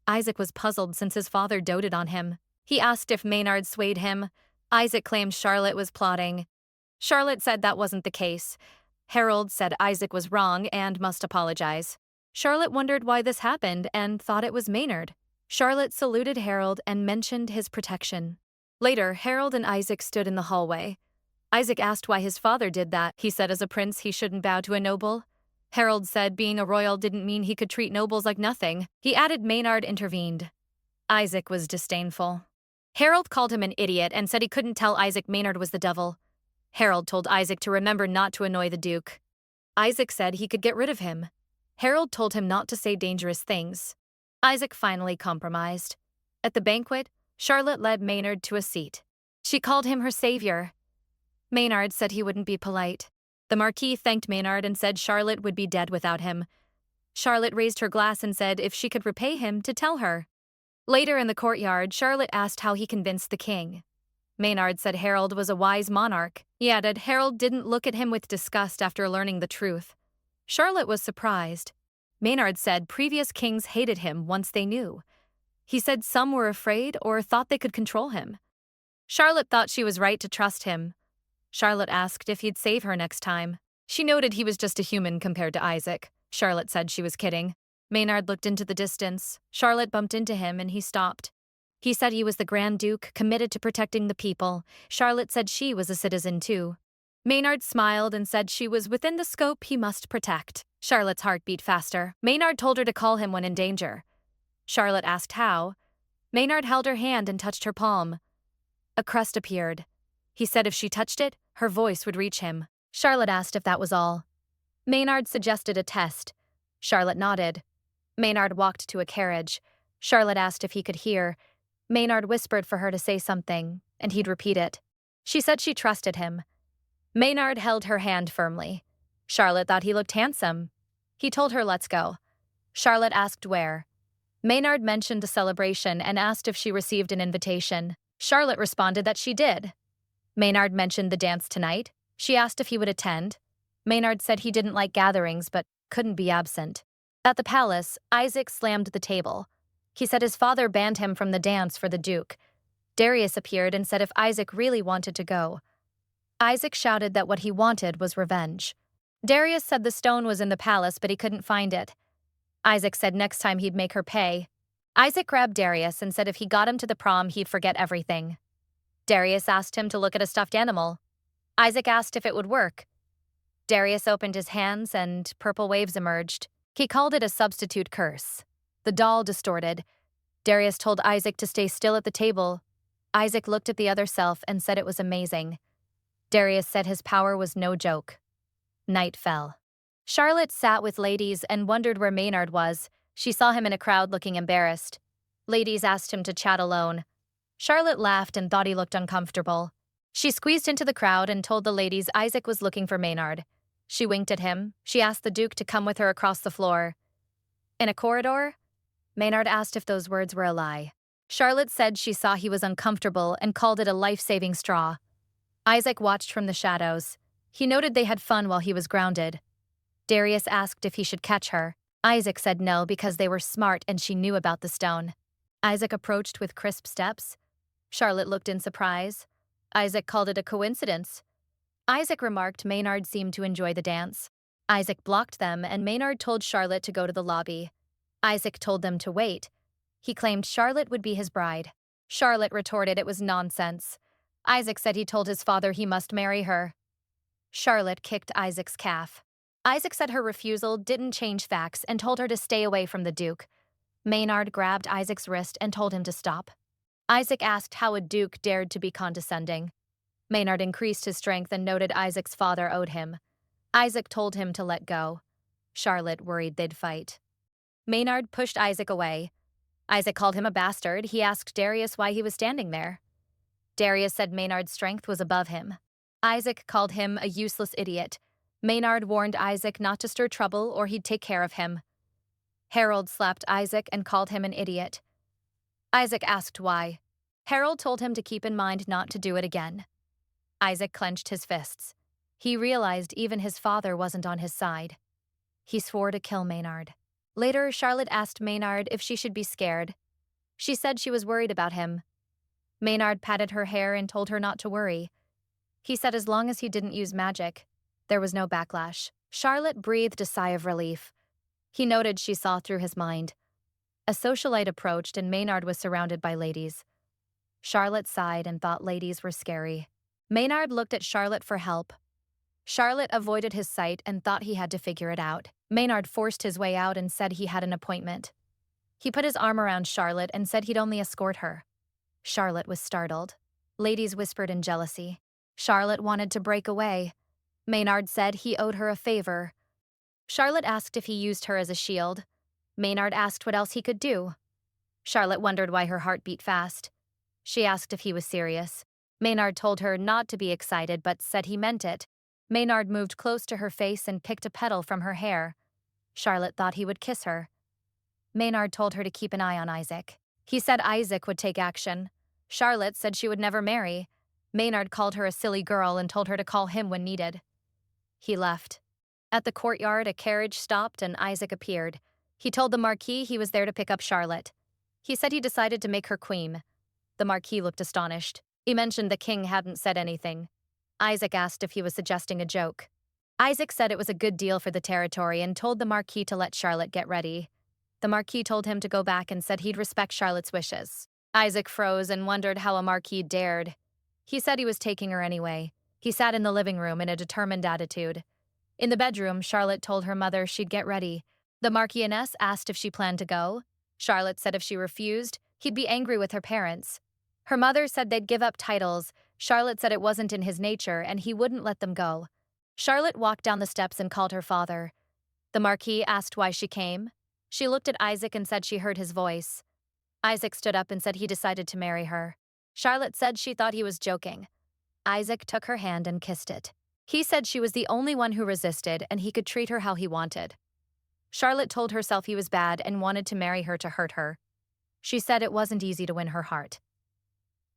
Isaac was puzzled since his father doted on him. He asked if Maynard swayed him. Isaac claimed Charlotte was plotting. Charlotte said that wasn't the case. Harold said Isaac was wrong and must apologize. Charlotte wondered why this happened and thought it was Maynard. Charlotte saluted Harold and mentioned his protection. Later, Harold and Isaac stood in the hallway. Isaac asked why his father did that. He said as a prince he shouldn't bow to a noble. Harold said being a royal didn't mean he could treat nobles like nothing. He added Maynard intervened. Isaac was disdainful. Harold called him an idiot and said he couldn't tell Isaac Maynard was the devil. Harold told Isaac to remember not to annoy the Duke. Isaac said he could get rid of him. Harold told him not to say dangerous things. Isaac finally compromised. At the banquet, Charlotte led Maynard to a seat. She called him her savior. Maynard said he wouldn't be polite. The Marquis thanked Maynard and said Charlotte would be dead without him. Charlotte raised her glass and said if she could repay him to tell her. Later in the courtyard, Charlotte asked how he convinced the king. Maynard said Harold was a wise monarch. He added Harold didn't look at him with disgust after learning the truth. Charlotte was surprised. Maynard said previous kings hated him once they knew. He said some were afraid or thought they could control him. Charlotte thought she was right to trust him. Charlotte asked if he'd save her next time. She noted he was just a human compared to Isaac. Charlotte said she was kidding. Maynard looked into the distance. Charlotte bumped into him and he stopped. He said he was the Grand Duke, committed to protecting the people. Charlotte said she was a citizen too. Maynard smiled and said she was within the scope he must protect. Charlotte's heart beat faster. Maynard told her to call him when in danger. Charlotte asked how. Maynard held her hand and touched her palm. A crust appeared. He said if she touched it, her voice would reach him. Charlotte asked if that was all. Maynard suggested a test. Charlotte nodded. Maynard walked to a carriage. Charlotte asked if he could hear. Maynard whispered for her to say something, and he'd repeat it. She said she trusted him. Maynard held her hand firmly. Charlotte thought he looked handsome. He told her let's go. Charlotte asked where. Maynard mentioned a celebration and asked if she received an invitation. Charlotte responded that she did. Maynard mentioned the dance tonight. She asked if he would attend. Maynard said he didn't like gatherings but couldn't be absent. At the palace, Isaac slammed the table. He said his father banned him from the dance for the Duke. Darius appeared and said if Isaac really wanted to go. Isaac shouted that what he wanted was revenge. Darius said the stone was in the palace but he couldn't find it. Isaac said next time he'd make her pay. Isaac grabbed Darius and said if he got him to the prom he'd forget everything. Darius asked him to look at a stuffed animal. Isaac asked if it would work. Darius opened his hands and purple waves emerged. He called it a substitute curse. The doll distorted. Darius told Isaac to stay still at the table. Isaac looked at the other self and said it was amazing. Darius said his power was no joke. Night fell. Charlotte sat with ladies and wondered where Maynard was. She saw him in a crowd looking embarrassed. Ladies asked him to chat alone. Charlotte laughed and thought he looked uncomfortable. She squeezed into the crowd and told the ladies Isaac was looking for Maynard. She winked at him. She asked the Duke to come with her across the floor. In a corridor? Maynard asked if those words were a lie. Charlotte said she saw he was uncomfortable and called it a life-saving straw. Isaac watched from the shadows. He noted they had fun while he was grounded. Darius asked if he should catch her. Isaac said no because they were smart and she knew about the stone. Isaac approached with crisp steps. Charlotte looked in surprise. Isaac called it a coincidence. Isaac remarked Maynard seemed to enjoy the dance. Isaac blocked them and Maynard told Charlotte to go to the lobby. Isaac told them to wait. He claimed Charlotte would be his bride. Charlotte retorted it was nonsense. Isaac said he told his father he must marry her. Charlotte kicked Isaac's calf. Isaac said her refusal didn't change facts and told her to stay away from the Duke. Maynard grabbed Isaac's wrist and told him to stop. Isaac asked how a Duke dared to be condescending. Maynard increased his strength and noted Isaac's father owed him. Isaac told him to let go. Charlotte worried they'd fight. Maynard pushed Isaac away. Isaac called him a bastard. He asked Darius why he was standing there. Darius said Maynard's strength was above him. Isaac called him a useless idiot. Maynard warned Isaac not to stir trouble or he'd take care of him. Harold slapped Isaac and called him an idiot. Isaac asked why. Harold told him to keep in mind not to do it again. Isaac clenched his fists. He realized even his father wasn't on his side. He swore to kill Maynard. Later, Charlotte asked Maynard if she should be scared. She said she was worried about him. Maynard patted her hair and told her not to worry. He said as long as he didn't use magic, there was no backlash. Charlotte breathed a sigh of relief. He noted she saw through his mind. A socialite approached and Maynard was surrounded by ladies. Charlotte sighed and thought ladies were scary. Maynard looked at Charlotte for help. Charlotte avoided his sight and thought he had to figure it out. Maynard forced his way out and said he had an appointment. He put his arm around Charlotte and said he'd only escort her. Charlotte was startled. Ladies whispered in jealousy. Charlotte wanted to break away. Maynard said he owed her a favor. Charlotte asked if he used her as a shield. Maynard asked what else he could do. Charlotte wondered why her heart beat fast. She asked if he was serious. Maynard told her not to be excited but said he meant it. Maynard moved close to her face and picked a petal from her hair. Charlotte thought he would kiss her. Maynard told her to keep an eye on Isaac. He said Isaac would take action. Charlotte said she would never marry. Maynard called her a silly girl and told her to call him when needed. He left. At the courtyard, a carriage stopped and Isaac appeared. He told the Marquis he was there to pick up Charlotte. He said he decided to make her queen. The Marquis looked astonished. He mentioned the king hadn't said anything. Isaac asked if he was suggesting a joke. Isaac said it was a good deal for the territory and told the Marquis to let Charlotte get ready. The Marquis told him to go back and said he'd respect Charlotte's wishes. Isaac froze and wondered how a Marquis dared. He said he was taking her anyway. He sat in the living room in a determined attitude. In the bedroom, Charlotte told her mother she'd get ready. The Marchioness asked if she planned to go. Charlotte said if she refused, he'd be angry with her parents. Her mother said they'd give up titles. Charlotte said it wasn't in his nature and he wouldn't let them go. Charlotte walked down the steps and called her father. The Marquis asked why she came. She looked at Isaac and said she heard his voice. Isaac stood up and said he decided to marry her. Charlotte said she thought he was joking. Isaac took her hand and kissed it. He said she was the only one who resisted and he could treat her how he wanted. Charlotte told herself he was bad and wanted to marry her to hurt her. She said it wasn't easy to win her heart.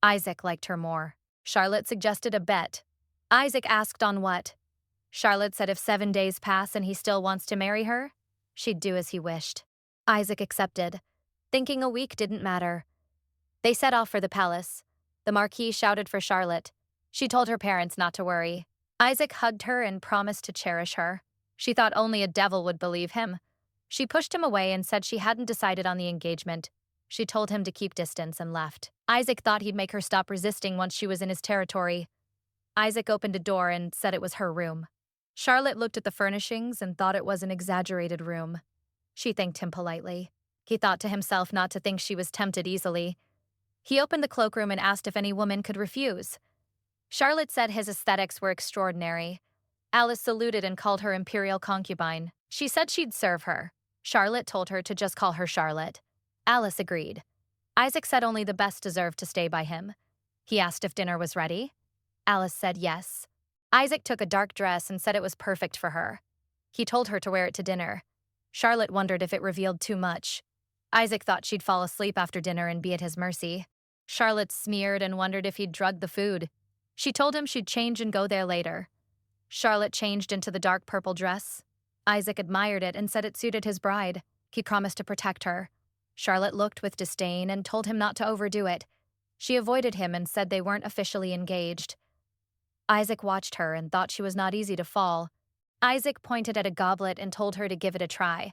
Isaac liked her more. Charlotte suggested a bet. Isaac asked on what. Charlotte said if 7 days pass and he still wants to marry her, she'd do as he wished. Isaac accepted, thinking a week didn't matter. They set off for the palace. The Marquis shouted for Charlotte. She told her parents not to worry. Isaac hugged her and promised to cherish her. She thought only a devil would believe him. She pushed him away and said she hadn't decided on the engagement. She told him to keep distance and left. Isaac thought he'd make her stop resisting once she was in his territory. Isaac opened a door and said it was her room. Charlotte looked at the furnishings and thought it was an exaggerated room. She thanked him politely. He thought to himself not to think she was tempted easily. He opened the cloakroom and asked if any woman could refuse. Charlotte said his aesthetics were extraordinary. Alice saluted and called her imperial concubine. She said she'd serve her. Charlotte told her to just call her Charlotte. Alice agreed. Isaac said only the best deserved to stay by him. He asked if dinner was ready. Alice said yes. Isaac took a dark dress and said it was perfect for her. He told her to wear it to dinner. Charlotte wondered if it revealed too much. Isaac thought she'd fall asleep after dinner and be at his mercy. Charlotte smeared and wondered if he'd drugged the food. She told him she'd change and go there later. Charlotte changed into the dark purple dress. Isaac admired it and said it suited his bride. He promised to protect her. Charlotte looked with disdain and told him not to overdo it. She avoided him and said they weren't officially engaged. Isaac watched her and thought she was not easy to fall. Isaac pointed at a goblet and told her to give it a try.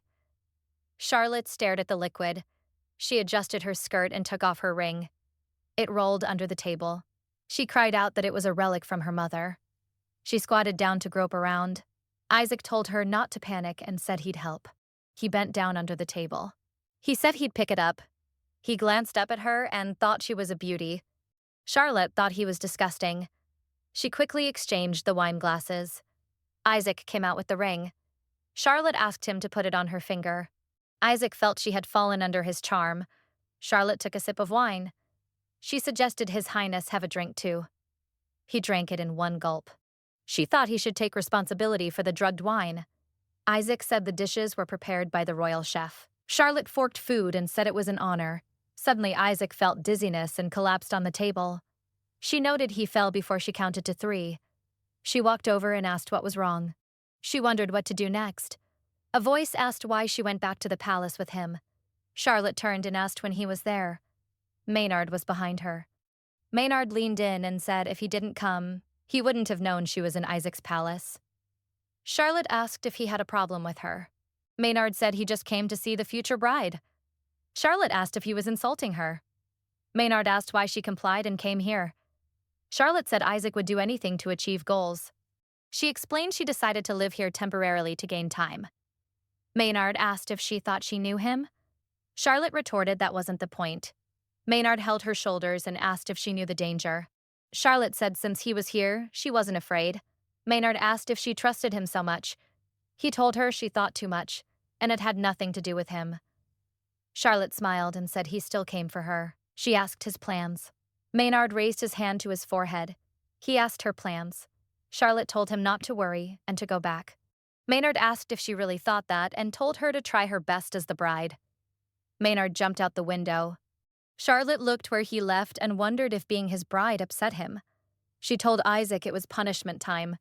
Charlotte stared at the liquid. She adjusted her skirt and took off her ring. It rolled under the table. She cried out that it was a relic from her mother. She squatted down to grope around. Isaac told her not to panic and said he'd help. He bent down under the table. He said he'd pick it up. He glanced up at her and thought she was a beauty. Charlotte thought he was disgusting. She quickly exchanged the wine glasses. Isaac came out with the ring. Charlotte asked him to put it on her finger. Isaac felt she had fallen under his charm. Charlotte took a sip of wine. She suggested His Highness have a drink too. He drank it in one gulp. She thought he should take responsibility for the drugged wine. Isaac said the dishes were prepared by the royal chef. Charlotte forked food and said it was an honor. Suddenly Isaac felt dizziness and collapsed on the table. She noted he fell before she counted to 3. She walked over and asked what was wrong. She wondered what to do next. A voice asked why she went back to the palace with him. Charlotte turned and asked when he was there. Maynard was behind her. Maynard leaned in and said if he didn't come, he wouldn't have known she was in Isaac's palace. Charlotte asked if he had a problem with her. Maynard said he just came to see the future bride. Charlotte asked if he was insulting her. Maynard asked why she complied and came here. Charlotte said Isaac would do anything to achieve goals. She explained she decided to live here temporarily to gain time. Maynard asked if she thought she knew him. Charlotte retorted that wasn't the point. Maynard held her shoulders and asked if she knew the danger. Charlotte said since he was here, she wasn't afraid. Maynard asked if she trusted him so much. He told her she thought too much, and it had nothing to do with him. Charlotte smiled and said he still came for her. She asked his plans. Maynard raised his hand to his forehead. He asked her plans. Charlotte told him not to worry and to go back. Maynard asked if she really thought that and told her to try her best as the bride. Maynard jumped out the window. Charlotte looked where he left and wondered if being his bride upset him. She told Isaac it was punishment time.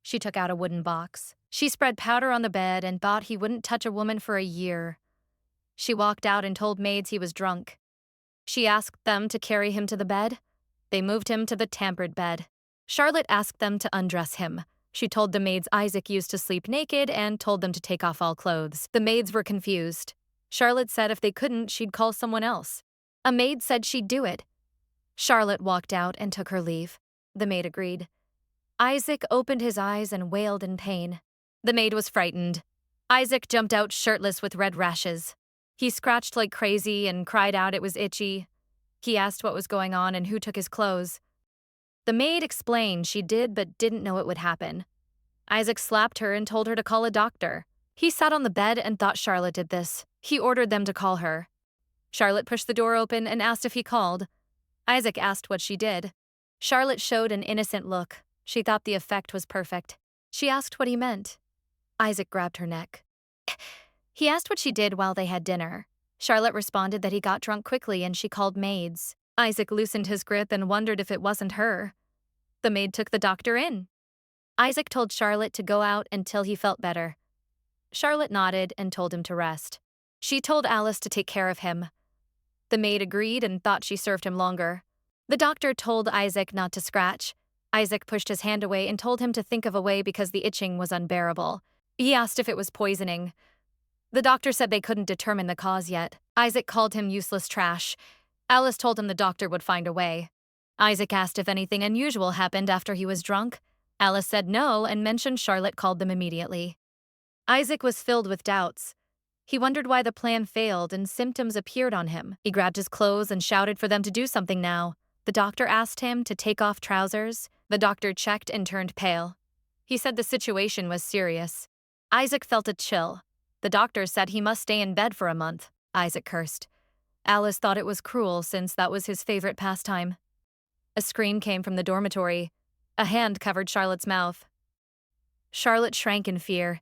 She took out a wooden box. She spread powder on the bed and thought he wouldn't touch a woman for a year. She walked out and told maids he was drunk. She asked them to carry him to the bed. They moved him to the tampered bed. Charlotte asked them to undress him. She told the maids Isaac used to sleep naked and told them to take off all clothes. The maids were confused. Charlotte said if they couldn't, she'd call someone else. A maid said she'd do it. Charlotte walked out and took her leave. The maid agreed. Isaac opened his eyes and wailed in pain. The maid was frightened. Isaac jumped out shirtless with red rashes. He scratched like crazy and cried out it was itchy. He asked what was going on and who took his clothes. The maid explained she did but didn't know it would happen. Isaac slapped her and told her to call a doctor. He sat on the bed and thought Charlotte did this. He ordered them to call her. Charlotte pushed the door open and asked if he called. Isaac asked what she did. Charlotte showed an innocent look. She thought the effect was perfect. She asked what he meant. Isaac grabbed her neck. He asked what she did while they had dinner. Charlotte responded that he got drunk quickly and she called maids. Isaac loosened his grip and wondered if it wasn't her. The maid took the doctor in. Isaac told Charlotte to go out until he felt better. Charlotte nodded and told him to rest. She told Alice to take care of him. The maid agreed and thought she served him longer. The doctor told Isaac not to scratch. Isaac pushed his hand away and told him to think of a way because the itching was unbearable. He asked if it was poisoning. The doctor said they couldn't determine the cause yet. Isaac called him useless trash. Alice told him the doctor would find a way. Isaac asked if anything unusual happened after he was drunk. Alice said no and mentioned Charlotte called them immediately. Isaac was filled with doubts. He wondered why the plan failed and symptoms appeared on him. He grabbed his clothes and shouted for them to do something now. The doctor asked him to take off trousers. The doctor checked and turned pale. He said the situation was serious. Isaac felt a chill. The doctor said he must stay in bed for a month. Isaac cursed. Alice thought it was cruel since that was his favorite pastime. A scream came from the dormitory. A hand covered Charlotte's mouth. Charlotte shrank in fear.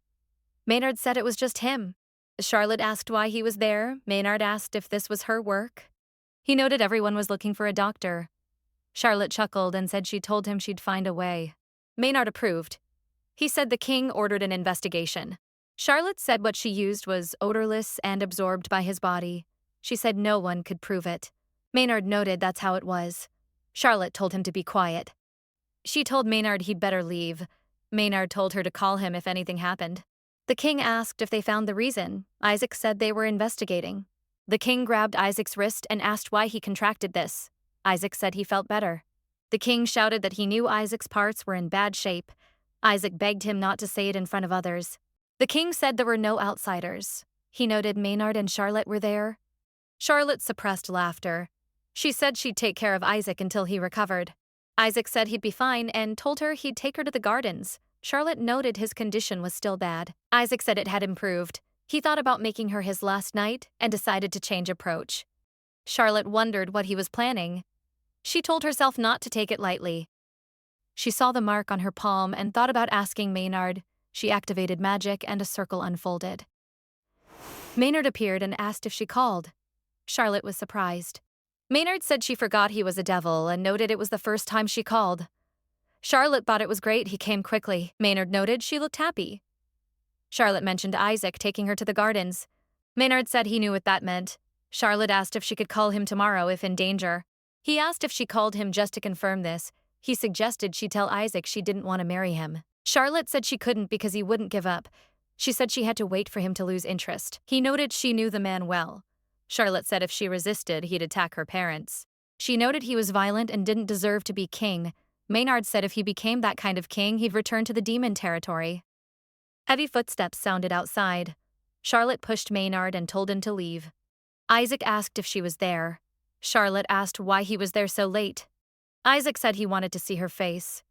Maynard said it was just him. Charlotte asked why he was there. Maynard asked if this was her work. He noted everyone was looking for a doctor. Charlotte chuckled and said she told him she'd find a way. Maynard approved. He said the king ordered an investigation. Charlotte said what she used was odorless and absorbed by his body. She said no one could prove it. Maynard noted that's how it was. Charlotte told him to be quiet. She told Maynard he'd better leave. Maynard told her to call him if anything happened. The king asked if they found the reason. Isaac said they were investigating. The king grabbed Isaac's wrist and asked why he contracted this. Isaac said he felt better. The king shouted that he knew Isaac's parts were in bad shape. Isaac begged him not to say it in front of others. The king said there were no outsiders. He noted Maynard and Charlotte were there. Charlotte suppressed laughter. She said she'd take care of Isaac until he recovered. Isaac said he'd be fine and told her he'd take her to the gardens. Charlotte noted his condition was still bad. Isaac said it had improved. He thought about making her his last night and decided to change approach. Charlotte wondered what he was planning. She told herself not to take it lightly. She saw the mark on her palm and thought about asking Maynard. She activated magic and a circle unfolded. Maynard appeared and asked if she called. Charlotte was surprised. Maynard said she forgot he was a devil and noted it was the first time she called. Charlotte thought it was great he came quickly. Maynard noted she looked happy. Charlotte mentioned Isaac taking her to the gardens. Maynard said he knew what that meant. Charlotte asked if she could call him tomorrow if in danger. He asked if she called him just to confirm this. He suggested she tell Isaac she didn't want to marry him. Charlotte said she couldn't because he wouldn't give up. She said she had to wait for him to lose interest. He noted she knew the man well. Charlotte said if she resisted, he'd attack her parents. She noted he was violent and didn't deserve to be king. Maynard said if he became that kind of king, he'd return to the demon territory. Heavy footsteps sounded outside. Charlotte pushed Maynard and told him to leave. Isaac asked if she was there. Charlotte asked why he was there so late. Isaac said he wanted to see her face.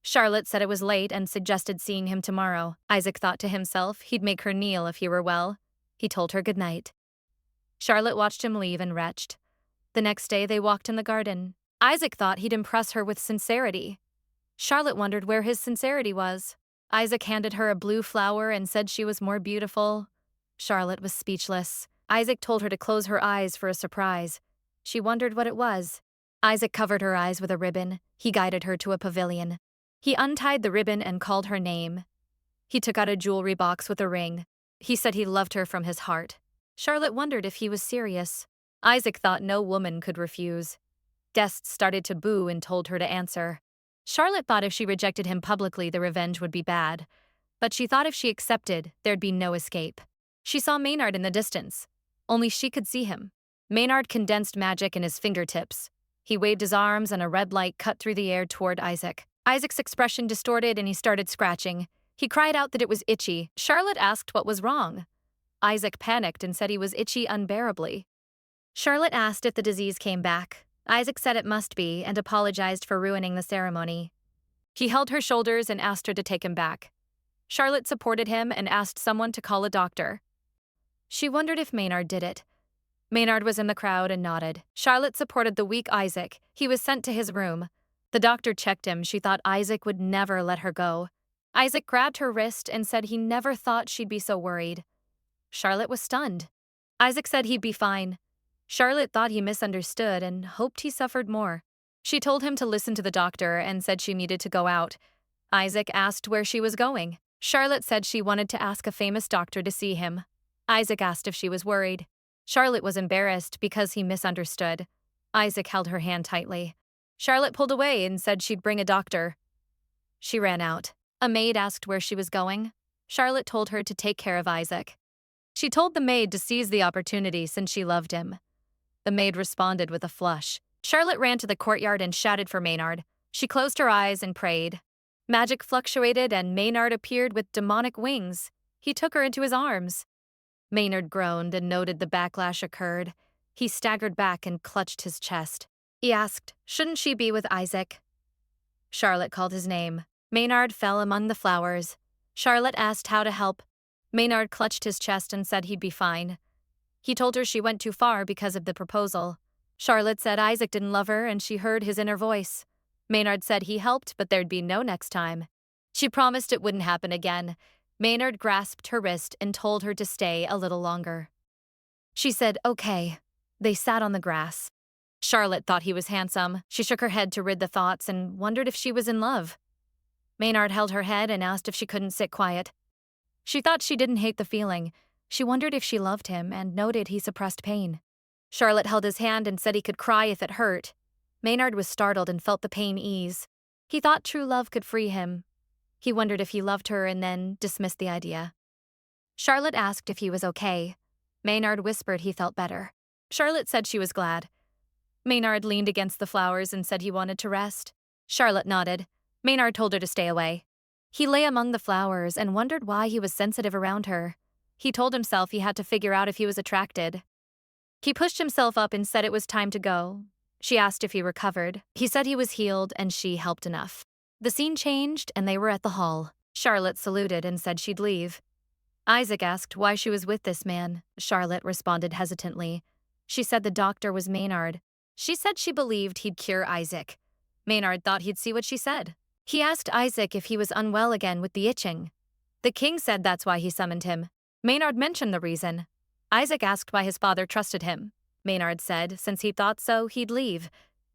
Charlotte said it was late and suggested seeing him tomorrow. Isaac thought to himself he'd make her kneel if he were well. He told her good night. Charlotte watched him leave and retched. The next day they walked in the garden. Isaac thought he'd impress her with sincerity. Charlotte wondered where his sincerity was. Isaac handed her a blue flower and said she was more beautiful. Charlotte was speechless. Isaac told her to close her eyes for a surprise. She wondered what it was. Isaac covered her eyes with a ribbon. He guided her to a pavilion. He untied the ribbon and called her name. He took out a jewelry box with a ring. He said he loved her from his heart. Charlotte wondered if he was serious. Isaac thought no woman could refuse. Guests started to boo and told her to answer. Charlotte thought if she rejected him publicly, the revenge would be bad. But she thought if she accepted, there'd be no escape. She saw Maynard in the distance. Only she could see him. Maynard condensed magic in his fingertips. He waved his arms and a red light cut through the air toward Isaac. Isaac's expression distorted and he started scratching. He cried out that it was itchy. Charlotte asked what was wrong. Isaac panicked and said he was itchy unbearably. Charlotte asked if the disease came back. Isaac said it must be and apologized for ruining the ceremony. He held her shoulders and asked her to take him back. Charlotte supported him and asked someone to call a doctor. She wondered if Maynard did it. Maynard was in the crowd and nodded. Charlotte supported the weak Isaac. He was sent to his room. The doctor checked him. She thought Isaac would never let her go. Isaac grabbed her wrist and said he never thought she'd be so worried. Charlotte was stunned. Isaac said he'd be fine. Charlotte thought he misunderstood and hoped he suffered more. She told him to listen to the doctor and said she needed to go out. Isaac asked where she was going. Charlotte said she wanted to ask a famous doctor to see him. Isaac asked if she was worried. Charlotte was embarrassed because he misunderstood. Isaac held her hand tightly. Charlotte pulled away and said she'd bring a doctor. She ran out. A maid asked where she was going. Charlotte told her to take care of Isaac. She told the maid to seize the opportunity since she loved him. The maid responded with a flush. Charlotte ran to the courtyard and shouted for Maynard. She closed her eyes and prayed. Magic fluctuated and Maynard appeared with demonic wings. He took her into his arms. Maynard groaned and noted the backlash occurred. He staggered back and clutched his chest. He asked, shouldn't she be with Isaac? Charlotte called his name. Maynard fell among the flowers. Charlotte asked how to help. Maynard clutched his chest and said he'd be fine. He told her she went too far because of the proposal. Charlotte said Isaac didn't love her and she heard his inner voice. Maynard said he helped, but there'd be no next time. She promised it wouldn't happen again. Maynard grasped her wrist and told her to stay a little longer. She said, okay. They sat on the grass. Charlotte thought he was handsome. She shook her head to rid the thoughts and wondered if she was in love. Maynard held her head and asked if she couldn't sit quiet. She thought she didn't hate the feeling. She wondered if she loved him and noted he suppressed pain. Charlotte held his hand and said he could cry if it hurt. Maynard was startled and felt the pain ease. He thought true love could free him. He wondered if he loved her and then dismissed the idea. Charlotte asked if he was okay. Maynard whispered he felt better. Charlotte said she was glad. Maynard leaned against the flowers and said he wanted to rest. Charlotte nodded. Maynard told her to stay away. He lay among the flowers and wondered why he was sensitive around her. He told himself he had to figure out if he was attracted. He pushed himself up and said it was time to go. She asked if he recovered. He said he was healed and she helped enough. The scene changed and they were at the hall. Charlotte saluted and said she'd leave. Isaac asked why she was with this man. Charlotte responded hesitantly. She said the doctor was Maynard. She said she believed he'd cure Isaac. Maynard thought he'd see what she said. He asked Isaac if he was unwell again with the itching. The king said that's why he summoned him. Maynard mentioned the reason. Isaac asked why his father trusted him. Maynard said since he thought so, he'd leave.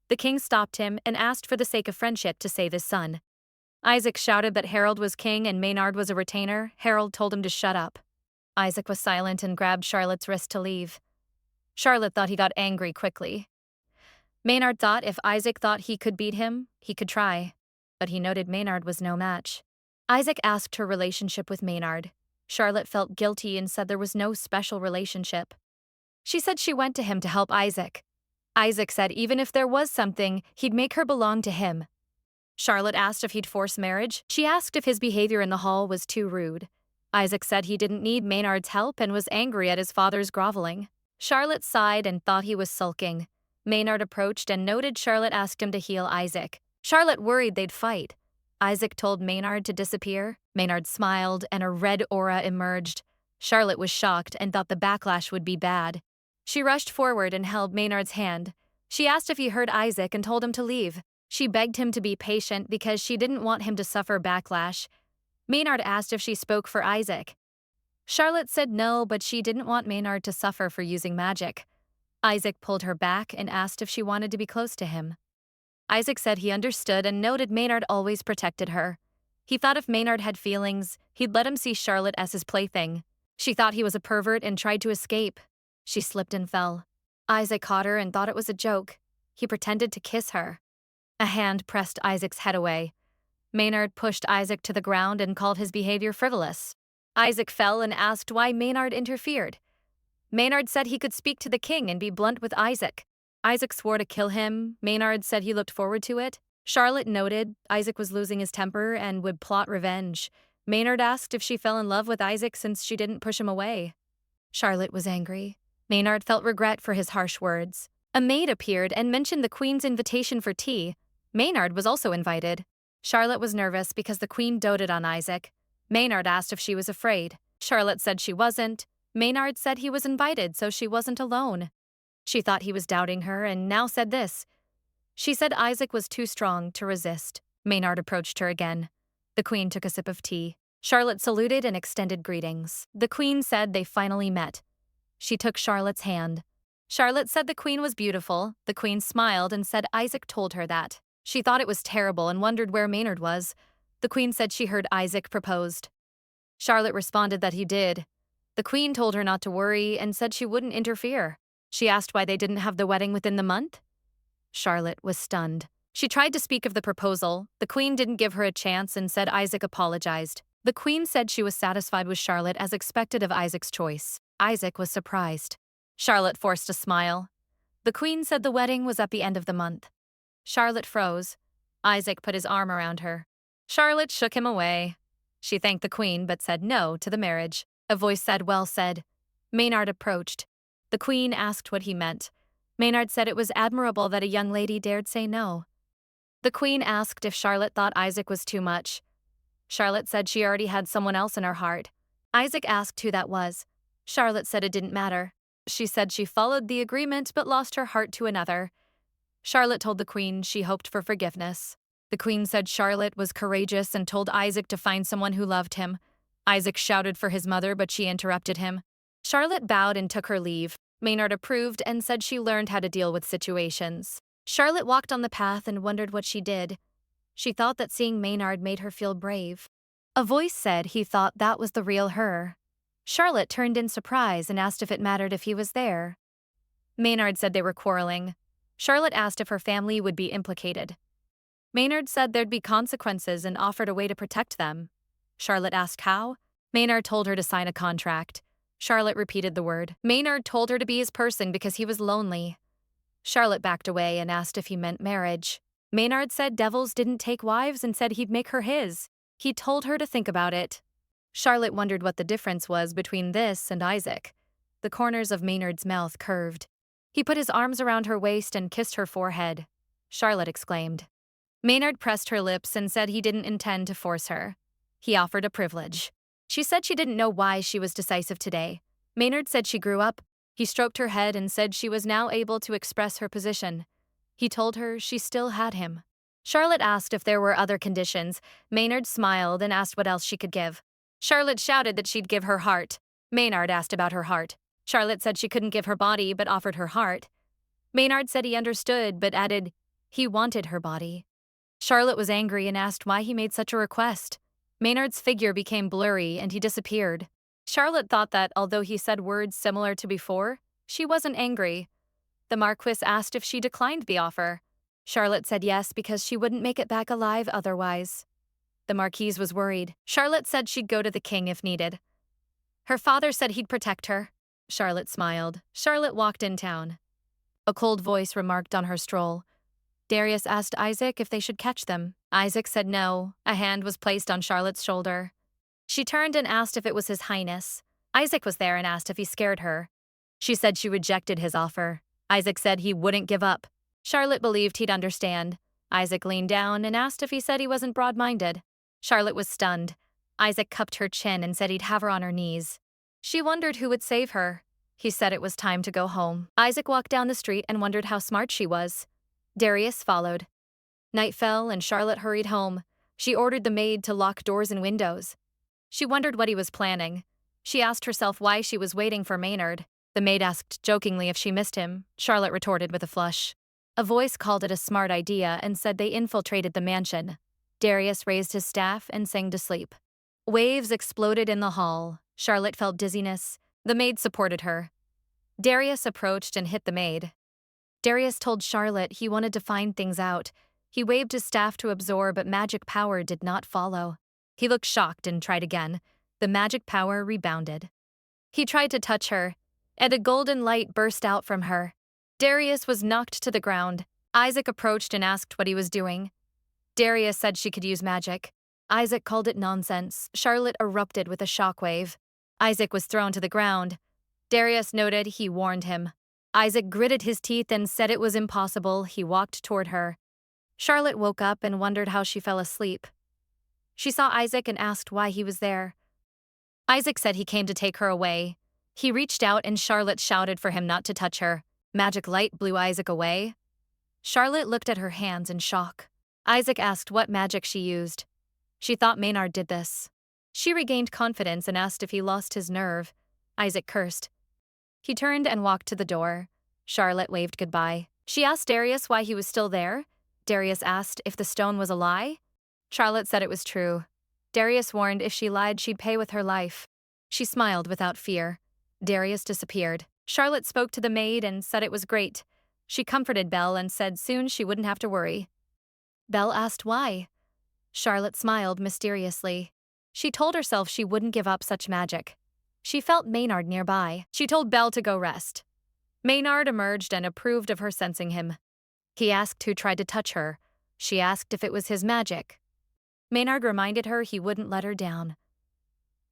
The king stopped him and asked for the sake of friendship to save his son. Isaac shouted that Harold was king and Maynard was a retainer. Harold told him to shut up. Isaac was silent and grabbed Charlotte's wrist to leave. Charlotte thought he got angry quickly. Maynard thought if Isaac thought he could beat him, he could try. But he noted Maynard was no match. Isaac asked her relationship with Maynard. Charlotte felt guilty and said there was no special relationship. She said she went to him to help Isaac. Isaac said even if there was something, he'd make her belong to him. Charlotte asked if he'd force marriage. She asked if his behavior in the hall was too rude. Isaac said he didn't need Maynard's help and was angry at his father's groveling. Charlotte sighed and thought he was sulking. Maynard approached and noted Charlotte asked him to heal Isaac. Charlotte worried they'd fight. Isaac told Maynard to disappear. Maynard smiled and a red aura emerged. Charlotte was shocked and thought the backlash would be bad. She rushed forward and held Maynard's hand. She asked if he heard Isaac and told him to leave. She begged him to be patient because she didn't want him to suffer backlash. Maynard asked if she spoke for Isaac. Charlotte said no, but she didn't want Maynard to suffer for using magic. Isaac pulled her back and asked if she wanted to be close to him. Isaac said he understood and noted Maynard always protected her. He thought if Maynard had feelings, he'd let him see Charlotte as his plaything. She thought he was a pervert and tried to escape. She slipped and fell. Isaac caught her and thought it was a joke. He pretended to kiss her. A hand pressed Isaac's head away. Maynard pushed Isaac to the ground and called his behavior frivolous. Isaac fell and asked why Maynard interfered. Maynard said he could speak to the king and be blunt with Isaac. Isaac swore to kill him. Maynard said he looked forward to it. Charlotte noted Isaac was losing his temper and would plot revenge. Maynard asked if she fell in love with Isaac since she didn't push him away. Charlotte was angry. Maynard felt regret for his harsh words. A maid appeared and mentioned the queen's invitation for tea. Maynard was also invited. Charlotte was nervous because the queen doted on Isaac. Maynard asked if she was afraid. Charlotte said she wasn't. Maynard said he was invited, so she wasn't alone. She thought he was doubting her and now said this. She said Isaac was too strong to resist. Maynard approached her again. The queen took a sip of tea. Charlotte saluted and extended greetings. The queen said they finally met. She took Charlotte's hand. Charlotte said the queen was beautiful. The queen smiled and said Isaac told her that. She thought it was terrible and wondered where Maynard was. The queen said she heard Isaac proposed. Charlotte responded that he did. The queen told her not to worry and said she wouldn't interfere. She asked why they didn't have the wedding within the month. Charlotte was stunned. She tried to speak of the proposal. The queen didn't give her a chance and said Isaac apologized. The queen said she was satisfied with Charlotte as expected of Isaac's choice. Isaac was surprised. Charlotte forced a smile. The queen said the wedding was at the end of the month. Charlotte froze. Isaac put his arm around her. Charlotte shook him away. She thanked the queen but said no to the marriage. A voice said, "Well said." Maynard approached. The queen asked what he meant. Maynard said it was admirable that a young lady dared say no. The queen asked if Charlotte thought Isaac was too much. Charlotte said she already had someone else in her heart. Isaac asked who that was. Charlotte said it didn't matter. She said she followed the agreement but lost her heart to another. Charlotte told the queen she hoped for forgiveness. The queen said Charlotte was courageous and told Isaac to find someone who loved him. Isaac shouted for his mother, but she interrupted him. Charlotte bowed and took her leave. Maynard approved and said she learned how to deal with situations. Charlotte walked on the path and wondered what she did. She thought that seeing Maynard made her feel brave. A voice said he thought that was the real her. Charlotte turned in surprise and asked if it mattered if he was there. Maynard said they were quarreling. Charlotte asked if her family would be implicated. Maynard said there'd be consequences and offered a way to protect them. Charlotte asked how. Maynard told her to sign a contract. Charlotte repeated the word. Maynard told her to be his person because he was lonely. Charlotte backed away and asked if he meant marriage. Maynard said devils didn't take wives and said he'd make her his. He told her to think about it. Charlotte wondered what the difference was between this and Isaac. The corners of Maynard's mouth curved. He put his arms around her waist and kissed her forehead. Charlotte exclaimed. Maynard pressed her lips and said he didn't intend to force her. He offered a privilege. She said she didn't know why she was decisive today. Maynard said she grew up. He stroked her head and said she was now able to express her position. He told her she still had him. Charlotte asked if there were other conditions. Maynard smiled and asked what else she could give. Charlotte shouted that she'd give her heart. Maynard asked about her heart. Charlotte said she couldn't give her body but offered her heart. Maynard said he understood but added he wanted her body. Charlotte was angry and asked why he made such a request. Maynard's figure became blurry and he disappeared. Charlotte thought that although he said words similar to before, she wasn't angry. The Marquis asked if she declined the offer. Charlotte said yes because she wouldn't make it back alive otherwise. The Marquise was worried. Charlotte said she'd go to the king if needed. Her father said he'd protect her. Charlotte smiled. Charlotte walked in town. A cold voice remarked on her stroll. Darius asked Isaac if they should catch them. Isaac said no. A hand was placed on Charlotte's shoulder. She turned and asked if it was His Highness. Isaac was there and asked if he scared her. She said she rejected his offer. Isaac said he wouldn't give up. Charlotte believed he'd understand. Isaac leaned down and asked if he said he wasn't broad-minded. Charlotte was stunned. Isaac cupped her chin and said he'd have her on her knees. She wondered who would save her. He said it was time to go home. Isaac walked down the street and wondered how smart she was. Darius followed. Night fell and Charlotte hurried home. She ordered the maid to lock doors and windows. She wondered what he was planning. She asked herself why she was waiting for Maynard. The maid asked jokingly if she missed him. Charlotte retorted with a flush. A voice called it a smart idea and said they infiltrated the mansion. Darius raised his staff and sang to sleep. Waves exploded in the hall. Charlotte felt dizziness. The maid supported her. Darius approached and hit the maid. Darius told Charlotte he wanted to find things out. He waved his staff to absorb, but magic power did not follow. He looked shocked and tried again. The magic power rebounded. He tried to touch her, and a golden light burst out from her. Darius was knocked to the ground. Isaac approached and asked what he was doing. Darius said she could use magic. Isaac called it nonsense. Charlotte erupted with a shockwave. Isaac was thrown to the ground. Darius noted he warned him. Isaac gritted his teeth and said it was impossible. He walked toward her. Charlotte woke up and wondered how she fell asleep. She saw Isaac and asked why he was there. Isaac said he came to take her away. He reached out and Charlotte shouted for him not to touch her. Magic light blew Isaac away. Charlotte looked at her hands in shock. Isaac asked what magic she used. She thought Maynard did this. She regained confidence and asked if he lost his nerve. Isaac cursed. He turned and walked to the door. Charlotte waved goodbye. She asked Darius why he was still there. Darius asked if the stone was a lie. Charlotte said it was true. Darius warned if she lied, she'd pay with her life. She smiled without fear. Darius disappeared. Charlotte spoke to the maid and said it was great. She comforted Belle and said soon she wouldn't have to worry. Belle asked why. Charlotte smiled mysteriously. She told herself she wouldn't give up such magic. She felt Maynard nearby. She told Belle to go rest. Maynard emerged and approved of her sensing him. He asked who tried to touch her. She asked if it was his magic. Maynard reminded her he wouldn't let her down.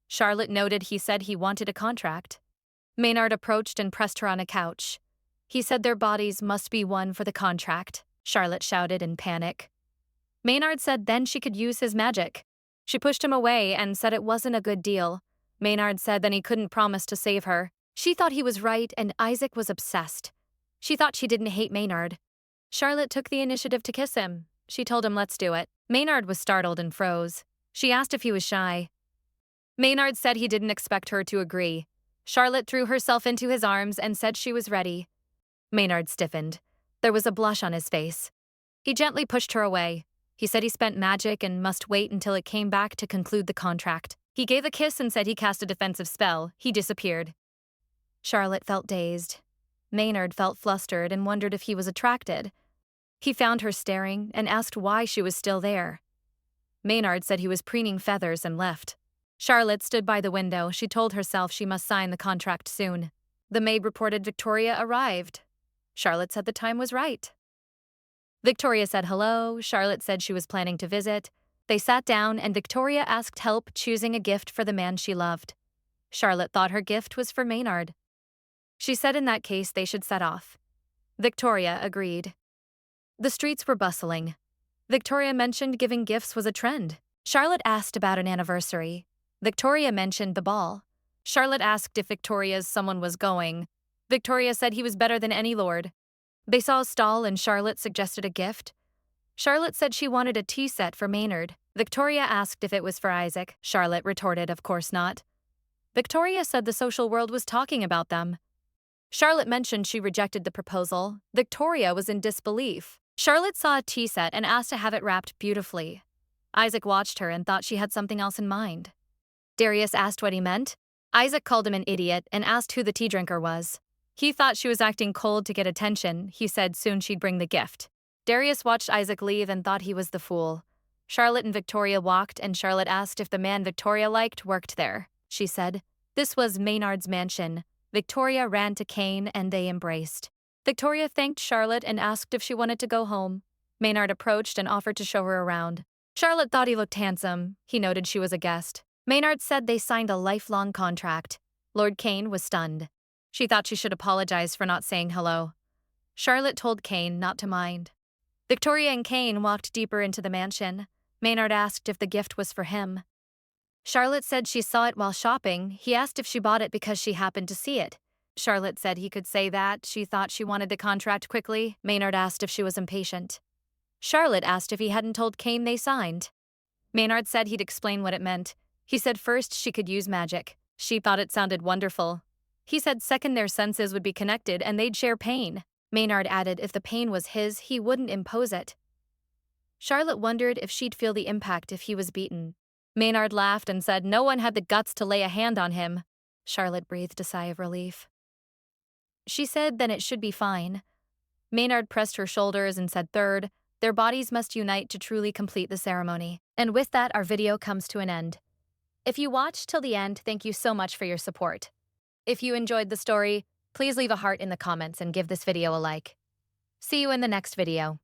Charlotte noted he said he wanted a contract. Maynard approached and pressed her on a couch. He said their bodies must be one for the contract. Charlotte shouted in panic. Maynard said then she could use his magic. She pushed him away and said it wasn't a good deal. Maynard said then he couldn't promise to save her. She thought he was right and Isaac was obsessed. She thought she didn't hate Maynard. Charlotte took the initiative to kiss him. She told him let's do it. Maynard was startled and froze. She asked if he was shy. Maynard said he didn't expect her to agree. Charlotte threw herself into his arms and said she was ready. Maynard stiffened. There was a blush on his face. He gently pushed her away. He said he spent magic and must wait until it came back to conclude the contract. He gave a kiss and said he cast a defensive spell. He disappeared. Charlotte felt dazed. Maynard felt flustered and wondered if he was attracted. He found her staring and asked why she was still there. Maynard said he was preening feathers and left. Charlotte stood by the window. She told herself she must sign the contract soon. The maid reported Victoria arrived. Charlotte said the time was right. Victoria said hello. Charlotte said she was planning to visit. They sat down and Victoria asked help choosing a gift for the man she loved. Charlotte thought her gift was for Maynard. She said in that case they should set off. Victoria agreed. The streets were bustling. Victoria mentioned giving gifts was a trend. Charlotte asked about an anniversary. Victoria mentioned the ball. Charlotte asked if Victoria's someone was going. Victoria said he was better than any lord. They saw a stall and Charlotte suggested a gift. Charlotte said she wanted a tea set for Maynard. Victoria asked if it was for Isaac. Charlotte retorted, of course not. Victoria said the social world was talking about them. Charlotte mentioned she rejected the proposal. Victoria was in disbelief. Charlotte saw a tea set and asked to have it wrapped beautifully. Isaac watched her and thought she had something else in mind. Darius asked what he meant. Isaac called him an idiot and asked who the tea drinker was. He thought she was acting cold to get attention. He said soon she'd bring the gift. Darius watched Isaac leave and thought he was the fool. Charlotte and Victoria walked and Charlotte asked if the man Victoria liked worked there. She said, this was Maynard's mansion. Victoria ran to Kane and they embraced. Victoria thanked Charlotte and asked if she wanted to go home. Maynard approached and offered to show her around. Charlotte thought he looked handsome. He noted she was a guest. Maynard said they signed a lifelong contract. Lord Kane was stunned. She thought she should apologize for not saying hello. Charlotte told Kane not to mind. Victoria and Kane walked deeper into the mansion. Maynard asked if the gift was for him. Charlotte said she saw it while shopping. He asked if she bought it because she happened to see it. Charlotte said he could say that. She thought she wanted the contract quickly. Maynard asked if she was impatient. Charlotte asked if he hadn't told Kane they signed. Maynard said he'd explain what it meant. He said first she could use magic. She thought it sounded wonderful. He said second their senses would be connected and they'd share pain. Maynard added if the pain was his, he wouldn't impose it. Charlotte wondered if she'd feel the impact if he was beaten. Maynard laughed and said no one had the guts to lay a hand on him. Charlotte breathed a sigh of relief. She said then it should be fine. Maynard pressed her shoulders and said third, their bodies must unite to truly complete the ceremony. And with that, our video comes to an end. If you watched till the end, thank you so much for your support. If you enjoyed the story, please leave a heart in the comments and give this video a like. See you in the next video.